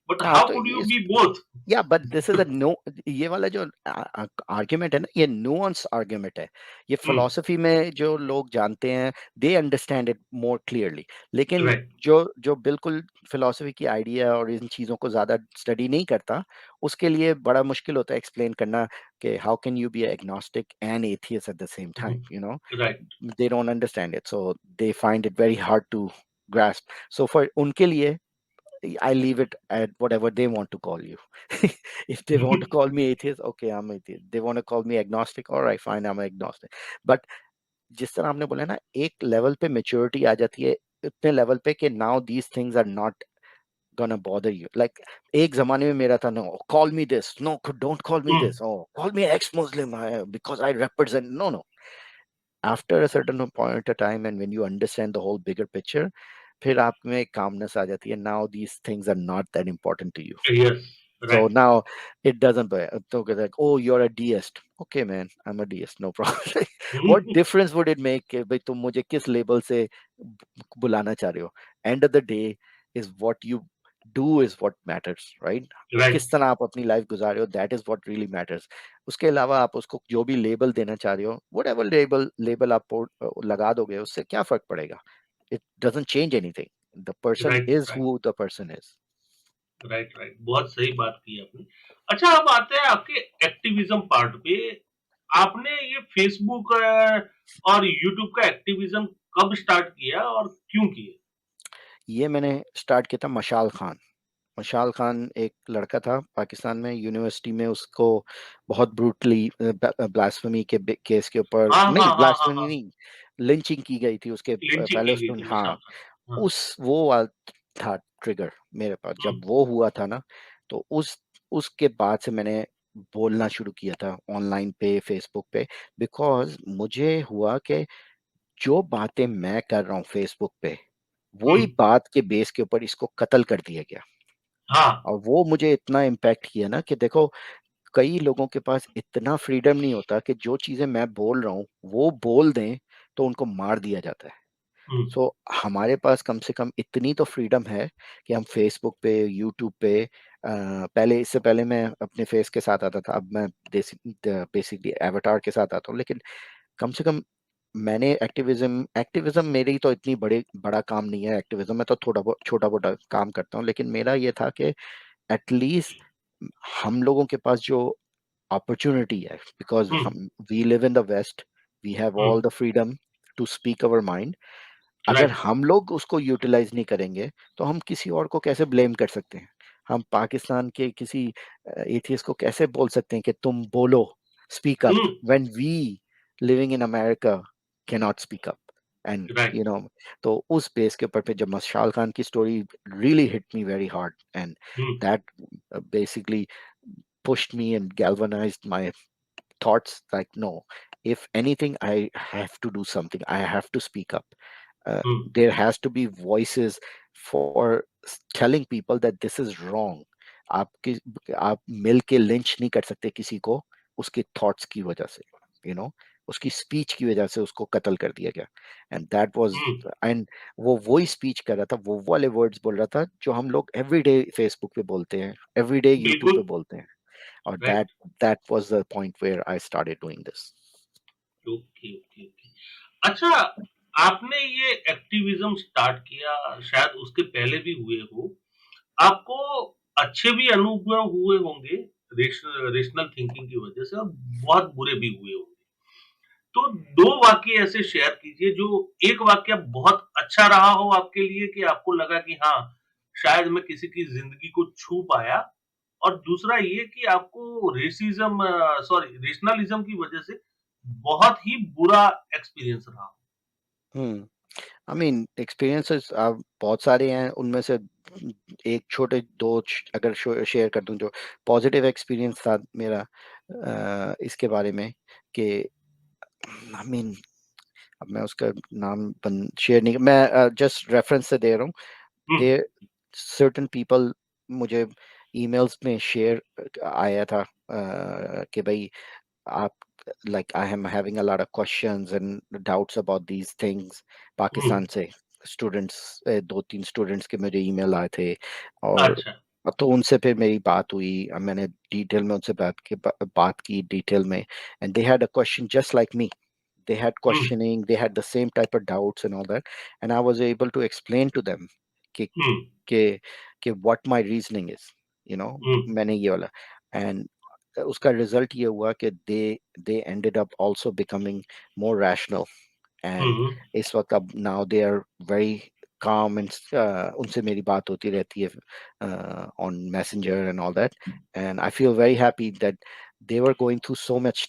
बट हाँ हाउ तो could you is be both? या but this is a no, ये वाला जो आर्ग्यूमेंट है ना, ये नुआंस आर्ग्यूमेंट है. ये हुँ, फिलोसफी में जो लोग जानते हैं, they understand it more clearly. लेकिन राइट। जो जो बिल्कुल फिलोसफी की आइडिया और इन चीज़ों को ज़्यादा स्टडी नहीं करता, उसके लिए बड़ा मुश्किल होता है एक्सप्लेन करना कि how can you be agnostic and atheist at the same hmm, time, you know. Right. They don't understand it, so they find it very hard to grasp. So for उनके लिए I leave it at whatever they want to call you. If they want to call me atheist, okay, I'm atheist. They want to call me agnostic, all right, fine, I'm agnostic. But जिस तरह आपने बोला ना, एक level पे maturity आ जाती है, इतने लेवल पे कि now these things are not gonna bother you. Like एक जमाने में मेरा था, no, call me this, no, don't call me hmm, this, oh, call me ex-Muslim, because I represent. No, no. After a certain point of time, and when you understand the whole bigger picture, फिर आप में calmness आ जाती है. Now these things are not that important to you. Yes, So right, now it doesn't so like, oh, you're a deist. Okay, man, I'm a deist, no problem. What difference would it make कि भाई तुम मुझे किस label से बुलाना चाह रहे हो? End of the day is what you do is what matters, right? Right, किस तरह आप अपनी लाइफ गुजार रहे हो, that is what really matters. उसके अलावा आप उसको जो भी लेबल देना चाह रहे हो, whatever लेबल आप लगा दोगे, उससे क्या फर्क पड़ेगा? It doesn't change anything. The person right, is right, who the person is. Right, right, बहुत सही बात की आपने। अच्छा, अब आते हैं आपके एक्टिविज्म पार्ट पे। आपने ये फेसबुक और यूट्यूब का एक्टिविज्म कब स्टार्ट किया और क्यों किया? ये मैंने स्टार्ट किया था मशाल खान। मशाल खान एक लड़का था पाकिस्तान में, यूनिवर्सिटी में उसको बहुत ब्रूटली ब्लास्फेमी के केस के ऊपर, हाँ, नहीं हाँ, हाँ, हाँ, ब्लास्फेमी हाँ, नहीं, लिंचिंग की गई थी उसके लिंचिंग फेलो की गई स्टूडेंट, थी हाँ। मशाल खान। हाँ, उस वो वाला था ट्रिगर मेरे पास, हुँ, जब वो हुआ था ना, तो उसके बाद से मैंने बोलना शुरू किया था ऑनलाइन पे, फेसबुक पे। बिकॉज मुझे हुआ कि जो बातें मैं कर रहा हूँ फेसबुक पे, हुँ, वही बात के बेस के ऊपर इसको कत्ल कर दिया गया। हाँ, और वो मुझे इतना इम्पैक्ट किया ना कि देखो, कई लोगों के पास इतना फ्रीडम नहीं होता कि जो चीजें मैं बोल रहा हूँ वो बोल दें तो उनको मार दिया जाता है। हुँ, सो हमारे पास कम से कम इतनी तो फ्रीडम है कि हम फेसबुक पे, यूट्यूब पे, पहले, इससे पहले मैं अपने फेस के साथ आता था, अब मैं बेसिकली एवतार के साथ आता हूँ, लेकिन कम से कम मैंने एक्टिविज्म एक्टिविज्म मेरी तो इतनी बड़ा काम नहीं है। एक्टिविज्म में तो थोड़ा बहुत छोटा मोटा काम करता हूँ, लेकिन मेरा ये था कि एटलीस्ट हम लोगों के पास जो अपॉर्चुनिटी है, बिकॉज हुँ, हम we live in the West, we have hmm, all the freedom to speak our mind. अगर राइट, हम लोग उसको यूटिलाइज नहीं करेंगे तो हम किसी और को कैसे ब्लेम कर सकते हैं? हम पाकिस्तान के किसी एथियस्ट को कैसे बोल सकते हैं कि तुम बोलो, speak up, hmm, when we living in America can not speak up? And right, तो उस बेस के ऊपर पे जब मशाल खान की story really hit me very hard, and hmm, that basically pushed me and galvanized my thoughts, like, no, if anything, I have to do something, I have to speak up. Hmm, There has to be voices for telling people that this is wrong. आपकी आप मिल के lynch नहीं कर सकते किसी को उसके thoughts की वजह से, यू नो उसकी स्पीच की वजह से उसको कत्ल कर दिया गया। And that was, hmm, and वो वही स्पीच कर रहा था, वो वाले वर्ड्स बोल रहा था जो हम लोग एवरीडे फेसबुक पे बोलते हैं, एवरीडे यूट्यूब पे बिल्कुल, बोलते हैं। और right, that was the point where I started doing this. Okay, okay, okay. अच्छा, आपने ये एक्टिविज्म स्टार्ट किया, शायद उसके पहले भी हुए हो। आपको अच्छे भी अनुभव हुए होंगे रेशनल थिंकिंग की वजह से, और बहुत बुरे भी हुए होंगे। तो 2 वाक़ये ऐसे शेयर कीजिए जो एक वाक़या बहुत अच्छा रहा हो आपके लिए कि आपको लगा कि हाँ, शायद मैं किसी की ज़िंदगी को छू पाया, और दूसरा ये कि आपको रेशनलिज़्म की वजह से बहुत ही बुरा एक्सपीरियंस रहा हो। हम्म, आई मीन एक्सपीरियंसेस बहुत सारे हैं, उनमें से एक छोटे दो अगर शेयर कर दूं, जो पॉजिटिव एक्सपीरियंस था मेरा इसके बारे में, कि आई मीन अब मैं उसका नाम शेयर नहीं, मैं जस्ट रेफरेंस से दे रहा हूँ। हुँ, दे सर्टेन पीपल, मुझे ईमेल्स में शेयर आया था कि भाई आप, like I am having a lot of questions and doubts about these things, हुँ, पाकिस्तान से स्टूडेंट्स, दो तीन स्टूडेंट्स के मुझे ईमेल आए थे। और अच्छा। तो उनसे फिर मेरी बात हुई, मैंने डिटेल में उनसे बात की डिटेल में, and they had a question just like me, they had hmm, questioning, they had the same type of doubts and all that, and I was able to explain to them कि हुँ, कि what my reasoning is, you know, हुँ, मैंने ये वाला, and उसका result ये हुआ कि they ended up also becoming more rational, hmm, and हुँ, इस वक्त अब now they are very calm and उनसे मेरी बात होती रहती है on Messenger and all that, and I feel very happy that they were going through so much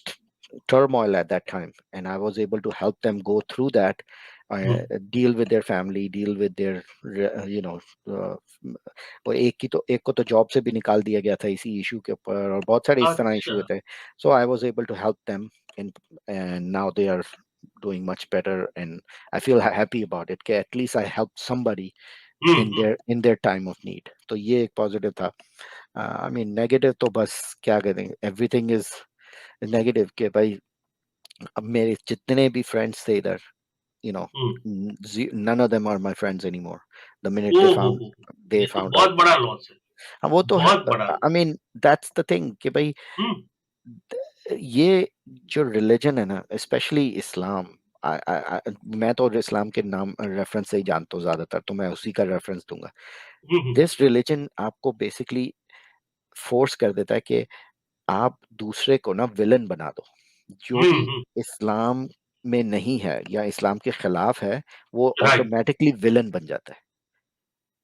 turmoil at that time, and I was able to help them go through that, uh, hmm, deal with their family, deal with their uh, वो एक को तो job से भी निकाल दिया गया था इसी इशू के ऊपर, और बहुत सारे इस तरह इशू अच्छा। हुए थे. So I was able to help them in, and now they are doing much better, and I feel happy about it कि at least I helped somebody hmm, in their time of need. तो ये एक positive था. I mean negative तो बस क्या करें, everything is negative के भाई. अब मेरे जितने भी फ्रेंड्स थे इधर, you know, hmm. none of them are my friends anymore the minute O they हो found हो, they ये तो found बहुत out. बड़ा लॉस है, हाँ वो तो है. बहुत बड़ा I loss. mean that's the thing कि भाई हम्म, ये जो रिलीजन है ना, स्पेशली इस्लाम, मैं तो इस्लाम के नाम रेफरेंस से ही जानता हूँ ज्यादातर, तो मैं उसी का रेफरेंस दूंगा. हम्म, दिस रिलीजन आपको बेसिकली फोर्स कर देता है कि आप दूसरे को ना विलन बना दो. जो भी हम्म। इस्लाम में नहीं है या इस्लाम के खिलाफ है, वो राइट। ऑटोमेटिकली विलन बन जाता है.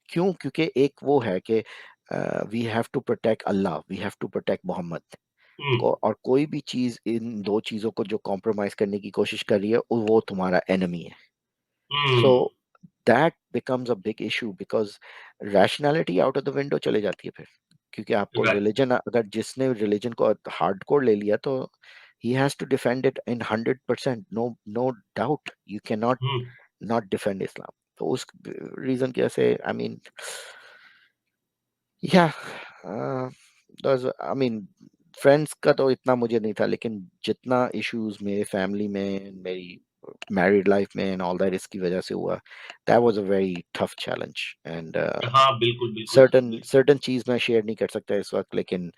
क्यों? क्योंकि एक वो है कि we have to protect Allah, we have to protect Mohammad hmm, को, और कोई भी चीज इन दो चीजों को जो कॉम्प्रोमाइज करने की कोशिश कर रही है, वो तुम्हारा एनिमी है. So hmm. That becomes a big issue because rationality out of the window चले जाती है फिर. क्योंकि आपको राइट। रिलीजन, अगर जिसने रिलीजन को हार्डकोर ले लिया, तो he has to defend it in 100%. No doubt. You cannot hmm. not defend Islam. तो उस रीजन की वजह से, आई मीन, या आई मीन फ्रेंड्स का तो इतना मुझे नहीं था, लेकिन जितना इश्यूज मेरे फैमिली में, मेरी मैरिड लाइफ में एंड ऑल दैट, इसकी वजह से हुआ, that was a very tough challenge. And हाँ, बिल्कुल बिल्कुल सर, सर्टन बिल्कुल। सर्टन चीज मैं शेयर नहीं कर सकता इस वक्त, लेकिन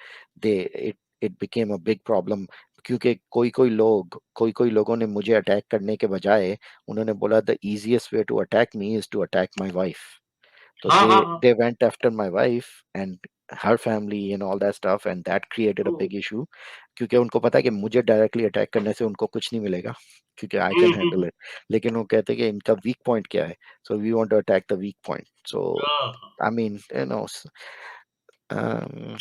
they it it became a big problem. क्योंकि कोई कोई लोगों ने मुझे अटैक करने के बजाय, उन्होंने बोला the easiest way to attack me is to attack my wife. So हाँ, हाँ, हाँ। they went after my wife and her family and all that stuff, and that created a O, big issue. क्योंकि उनको पता है कि मुझे directly attack करने से उनको कुछ नहीं मिलेगा, क्योंकि आई कैन हैंडल इट. लेकिन वो कहते हैं कि इनका वीक पॉइंट क्या है, so we want to attack the weak point. So हाँ। I mean, um,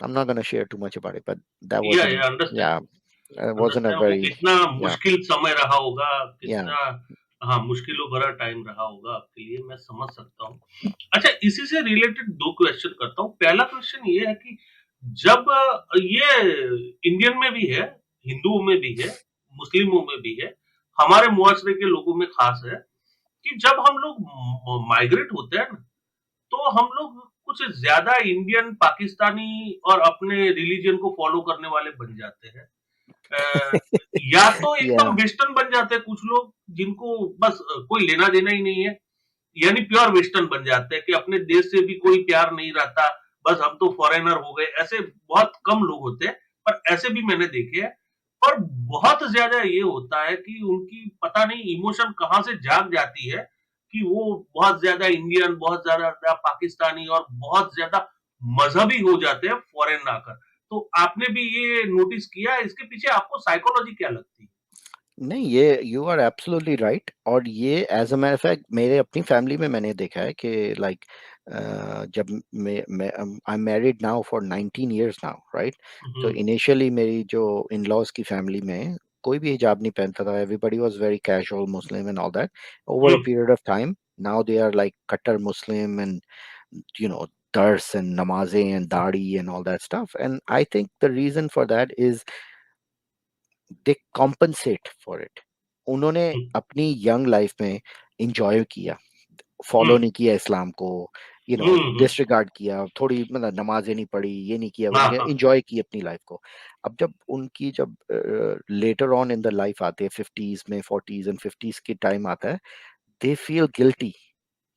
I'm not gonna share too much about it, but that या wasn't, understand, yeah, it wasn't a understand वो very, कितना yeah, मुश्किल समय रहा होगा, yeah. कितना, हाँ, मुश्किलों भरा टाइम रहा होगा आपके लिए, मैं समझ सकता हूँ। अच्छा, इसी से रिलेटेड 2 क्वेश्चन करता हूँ। पहला क्वेश्चन ये है कि जब ये इंडियन में भी है, हिंदुओं में भी है, मुस्लिमों में भी है, हमारे मुआशरे के लोगों में खास है कि जब हम लोग माइग्रेट होते हैं ना, तो हम लोग कुछ ज़्यादा इंडियन, पाकिस्तानी और अपने रिलीजन को फॉलो करने वाले बन जाते हैं। अ, या तो Yeah. एकदम वेस्टर्न बन जाते हैं कुछ लोग, जिनको बस कोई लेना-देना ही नहीं है, यानी प्योर वेस्टर्न बन जाते हैं कि अपने देश से भी कोई प्यार नहीं रहता, बस हम तो फॉरेनर हो गए, ऐसे बहुत कम लोग होते हैं, पर ऐसे भी मैंने देखे हैं। पर बहुत ज़्यादा ये होता है कि उनकी पता नहीं इमोशन कहाँ से जाग जाती है कि वो बहुत ज़्यादा इंडियन, बहुत ज़्यादा पाकिस्तानी और बहुत ज़्यादा मज़हबी हो जाते हैं फॉरेन आकर। तो आपने भी ये नोटिस किया है? इसके पीछे आपको साइकोलॉजी क्या लगती है? नहीं, ये यू आर एब्सोल्युटली राइट. और ये एज अ मैटर फैक्ट मेरे अपनी फैमिली में मैंने देखा है कि लाइक जब मैं I am married now for 19 years now, right. तो हुँ, इनिशियली मेरी जो इन लॉज की फैमिली में कोई भी हिजाब नहीं पहनता था. Everybody was very casual Muslim and all that. Over hmm, a period of time now they are like kattar Muslim and you know dars and namaze and dadi and all that stuff. And I think the reason for that is they compensate for it. उन्होंने हुँ, अपनी young life में enjoy किया, हुँ, follow नहीं किया इस्लाम को, हुँ, हुँ। Disregard किया, थोड़ी मतलब नमाजें नहीं पढ़ी, ये नहीं किया, वो नहीं हाँ, किया, हाँ। इंजॉय की अपनी लाइफ को. अब जब उनकी जब later on in the life आते हैं, 50s में, 40s एंड 50s की टाइम आता है, दे फील गिल्टी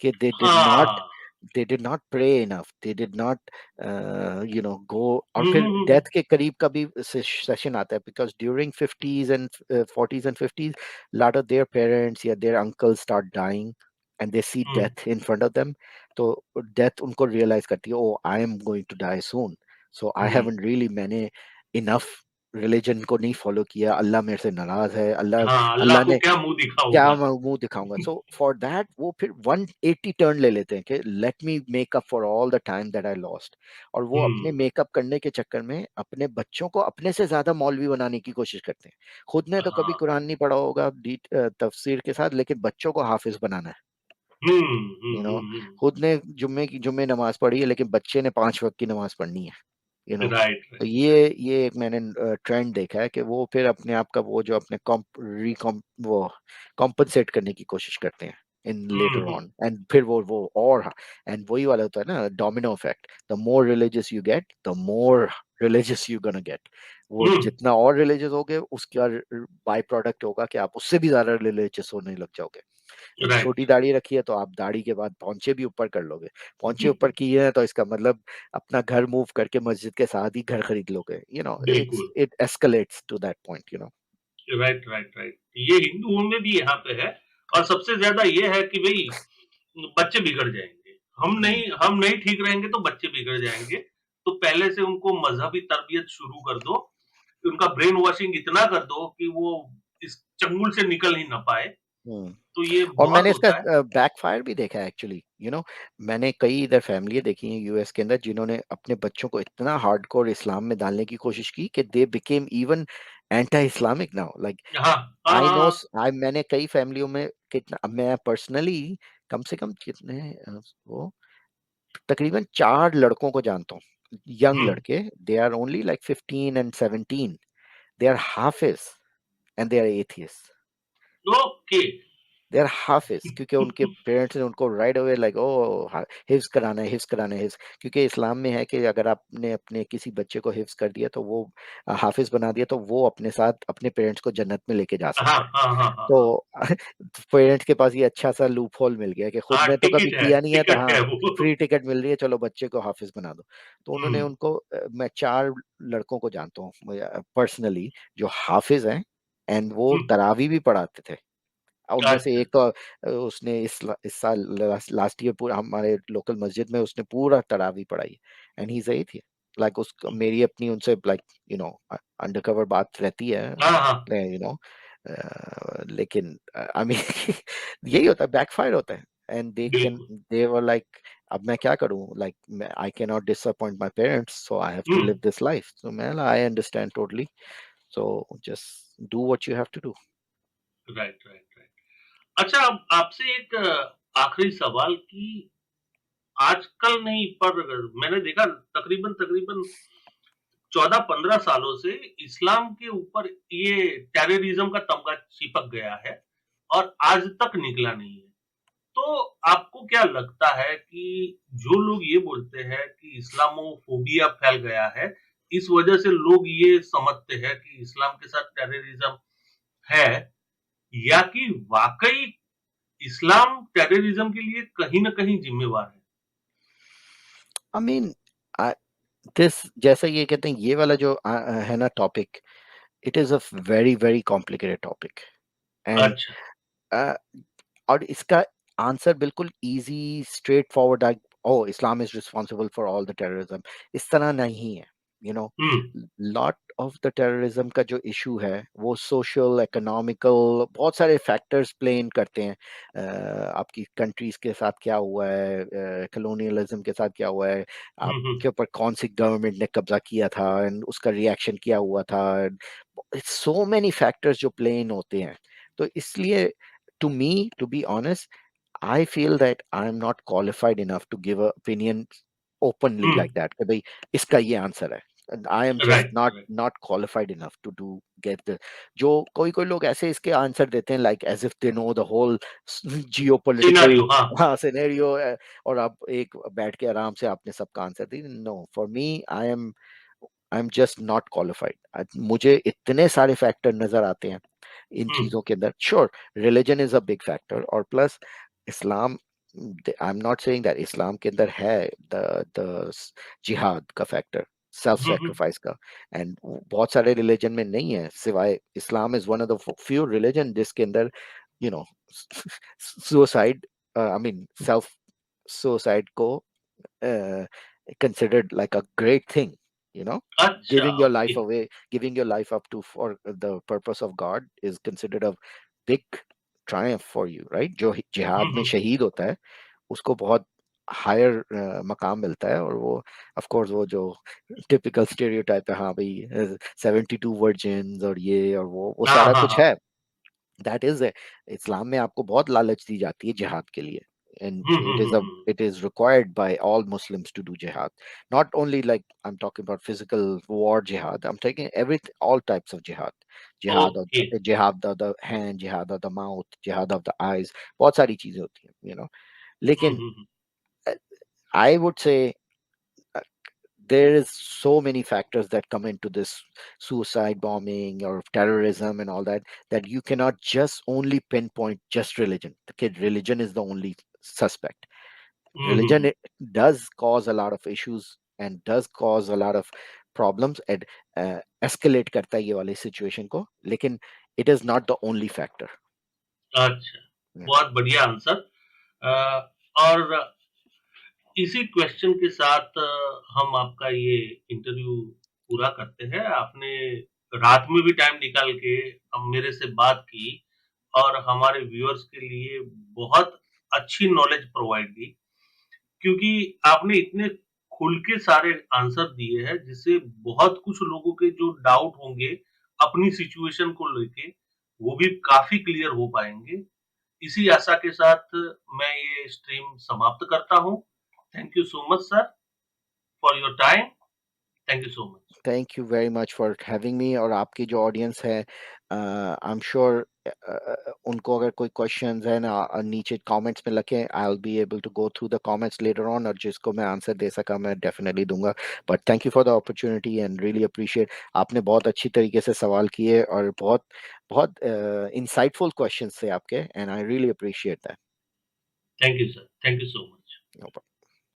कि हाँ। they did not pray enough, they did not go. और हुँ, फिर हुँ, हुँ, हुँ। डेथ के करीब का भी सेशन आता है, because during 50s and 40s and 50s, lot of their parents या their uncles start dying and they see hmm, death in front of them. तो death उनको realize करती है, oh I am going to die soon, so I hmm, haven't really मैंने enough religion को नहीं follow किया, अल्लाह मेरे से नाराज है, अल्लाह हाँ, अल्लाह अल्लाह को ने क्या मुंह क्या दिखाऊंगा। मैं मुंह दिखाऊंगा। सो फॉर दैट वो फिर 180 टर्न ले लेते हैं कि let me make up for all the time that I lost. और वो अपने हम्म। मेकअप करने के चक्कर में अपने बच्चों को अपने से ज्यादा मौलवी बनाने की कोशिश करते हैं। खुद ने तो कभी हाँ। कुरान नहीं पढ़ा होगा तफसीर के साथ, लेकिन बच्चों को हाफिज बनाना है। यू नो, खुद ने जुम्मे नमाज पढ़ी है, लेकिन बच्चे ने 5 वक्त की नमाज पढ़नी है। यू नो, राइट तो राइट राइट। ये एक मैंने ट्रेंड देखा है कि वो फिर अपने आप का वो जो अपने वो कॉम्पनसेट करने की कोशिश करते हैं इन लेटर हम्म। ऑन, एंड फिर वो और एंड वही वाला होता है ना domino effect, the more religious you get the more religious you gonna get. वो हम्म। जितना और रिलीजियस होगे उसका बाय प्रोडक्ट होगा कि आप उससे भी ज्यादा रिलीजियस होने लग जाओगे। एक राइट। छोटी दाढ़ी रखी है तो आप दाढ़ी के बाद पौंचे भी ऊपर कर लोगे, पौंचे ऊपर किए हैं तो इसका मतलब अपना घर मूव करके मस्जिद के साथ ही घर खरीद लोगे। बिल्कुल। It escalates to that point. Right right right. ये हिंदुओं में भी यहाँ पे है। और सबसे ज्यादा ये है कि भाई बच्चे बिगड़ जाएंगे। हम्म हम नहीं ठीक रहेंगे तो बच्चे बिगड़ जाएंगे। तो पहले से उनको मजहबी तरबियत शुरू कर दो। उनका ब्रेन वॉशिंग इतना कर दो कि वो इस चंगुल से निकल ही ना पाए। हम्म। तो ये और बहुत मैंने इसका होता है। बैकफायर भी देखा है एक्चुअली। मैंने कई इधर फैमिली देखी हैं यूएस के अंदर जिन्होंने अपने बच्चों को इतना हार्डकोर इस्लाम में डालने की कोशिश की कि they became even anti Islamic now, like हाँ हाँ आई हाँ नो। हाँ। आई मैंने कई फैमिलियों में कितना, मैं पर्सनली कम से कम कितने वो तकरीबन 4 लड़कों को जानता हूँ, यंग हम्म। लड़के। They are only like 15 and 17, they are hafiz and they are atheist. Okay. They are hafiz क्योंकि उनके पेरेंट्स ने उनको राइट अवे लाइक ओ हिफ्ज कराना है, हिफ्ज कराना है, हिफ्ज। क्योंकि इस्लाम में है कि अगर आपने अपने किसी बच्चे को हिफ्ज कर दिया तो वो हाफिज बना दिया तो वो अपने साथ अपने पेरेंट्स को जन्नत में लेके जा हाँ सकता है। हाँ हाँ हाँ तो हाँ। पेरेंट्स के पास ये अच्छा सा लूप होल मिल गया कि खुद हाँ ने तो कभी टिकट है, किया नहीं है, तो टिकट हाँ है वो। फ्री टिकट मिल रही है, चलो बच्चे को हाफिज बना दो। तो उन्होंने हम्म। उनको मैं 4 लड़कों को जानता हूँ पर्सनली जो हाफिज हैं, एंड वो हम्म। तरावी भी पढ़ाते थे। उनमें से अच्छा। एक तो उसने इस साल लास्ट ईयर पूरा हमारे लोकल मस्जिद में उसने पूरा तरावी पढ़ाई, एंड ही सही थी। लाइक उस मेरी अपनी उनसे लाइक यू नो अंडरकवर बात रहती है, हाँ हाँ। लेकिन आई मीन यही होता है, बैकफायर होता है। एंड बिल्कुल। दे वर लाइक अब मैं क्या करूं, like I can not disappoint my parents, so I have to hmm. Live this life. So मैं I understand totally, so just do what you have to do. Right right right. अच्छा, अब आपसे एक आखिरी सवाल कि आजकल नहीं पर मैंने देखा तकरीबन तकरीबन 14-15 सालों से इस्लाम के ऊपर ये टेररिज्म का तमगा चिपक गया है और आज तक निकला नहीं है। तो आपको क्या लगता है कि जो लोग ये बोलते हैं कि इस्लामोफोबिया फैल गया है, इस वजह से लोग ये समझते हैं कि इस्लाम के साथ टेररिज्म है, या कि वाकई इस्लाम टेररिज्म के लिए कहीं ना कहीं जिम्मेवार है? आई मीन दिस जैसा ये कहते हैं ये वाला जो है ना topic, it is a very very complicated topic. And अच्छा। और इसका आंसर बिल्कुल easy straightforward, oh Islam is responsible for all the terrorism, इस तरह नहीं है। You know, hmm. Lot of the terrorism का जो इशू है वो सोशल इकोनॉमिकल बहुत सारे फैक्टर्स प्ले इन करते हैं। आपकी कंट्रीज के साथ क्या हुआ है, कलोनियलिज्म के साथ क्या हुआ है, हम्म। आपके ऊपर कौन सी गवर्नमेंट ने कब्जा किया था एंड उसका रिएक्शन क्या हुआ था। सो मेनी फैक्टर्स जो प्ले इन होते हैं। तो इसलिए to me, to be honest, I feel that I am not qualified enough to give an opinion openly hmm. like that. कि भाई इसका ये आंसर है। And I am just right right. not qualified enough to do get the जो कोई कोई लोग ऐसे इसके आंसर देते हैं like as if they know the whole geopolitical scenario, हाँ। हाँ सिनेरियो, और आप एक बैठ के आराम से आपने सबका आंसर दी। No, for me I am just not qualified. मुझे इतने सारे फैक्टर नजर आते हैं इन हम्म। चीजों के अंदर। Sure, religion is a big factor, और plus Islam, I am not saying that Islam के अंदर है द जिहाद का फैक्टर, सेल्फ हम्म। सेक्रीफाइस का। एंड बहुत सारे रिलीजन में नहीं है, सिवाय Islam is one of the few religion जिसके अंदर you know suicide, I mean self suicide को considered like a great thing. you know. अच्छा, Giving your okay. life away, giving your life up to for the purpose of God is considered a big triumph for you, right? जो हुँ, जिहाद में हुँ। शहीद होता है उसको बहुत हायर मकाम मिलता है, और वो ऑफ कोर्स वो जो टिपिकल स्टेरियोटाइप है, हाँ भाई 72 वर्जिन्स और ये और वो हाँ, सारा हाँ, कुछ हाँ। है, दैट इज इस्लाम में आपको बहुत लालच दी जाती है जिहाद के लिए, and hmm, hmm, hmm, hmm. it is required by all Muslims to do jihad, not only like I'm talking about physical war jihad, I'm taking every all types of jihad, okay. jihad of the hand, jihad of the mouth, jihad of the eyes, बहुत सारी चीजें होती हैं, you know. हुँ, लेकिन हुँ, हुँ। I would say uh, there is so many factors that come into this suicide bombing or terrorism and all that, that you cannot just only pinpoint just religion. The kid religion is the only suspect. Hmm, hmm, Religion hmm. it does cause a lot of issues and does cause a lot of problems and escalate करता है ये वाली situation को, लेकिन it is not the only factor. अच्छा, Yeah. बहुत बढ़िया answer. और इसी क्वेश्चन के साथ हम आपका ये इंटरव्यू पूरा करते हैं। आपने रात में भी टाइम निकाल के अब मेरे से बात की और हमारे व्यूअर्स के लिए बहुत अच्छी नॉलेज प्रोवाइड की, क्योंकि आपने इतने खुल के सारे आंसर दिए हैं, जिससे बहुत कुछ लोगों के जो डाउट होंगे अपनी सिचुएशन को लेके, वो भी काफ़ी क्लियर हो पाएँगे। इसी आशा के साथ मैं ये स्ट्रीम समाप्त करता हूँ। Thank you so much sir for your time. Thank you so much. Thank you very much for having me, और आपकी जो ऑडियंस है, आई एम श्योर उनको अगर कोई क्वेश्चंस है ना, नीचे कमेंट्स में लिखें, I will be able to go through the comments later on, और जिसको मैं आंसर दे सका मैं डेफिनेटली दूंगा। But thank you for the opportunity and really appreciate, आपने बहुत अच्छी तरीके से सवाल किए और बहुत बहुत इंसाइटफुल क्वेश्चंस थे आपके, and I really appreciate thank you sir. Thank you so much. That.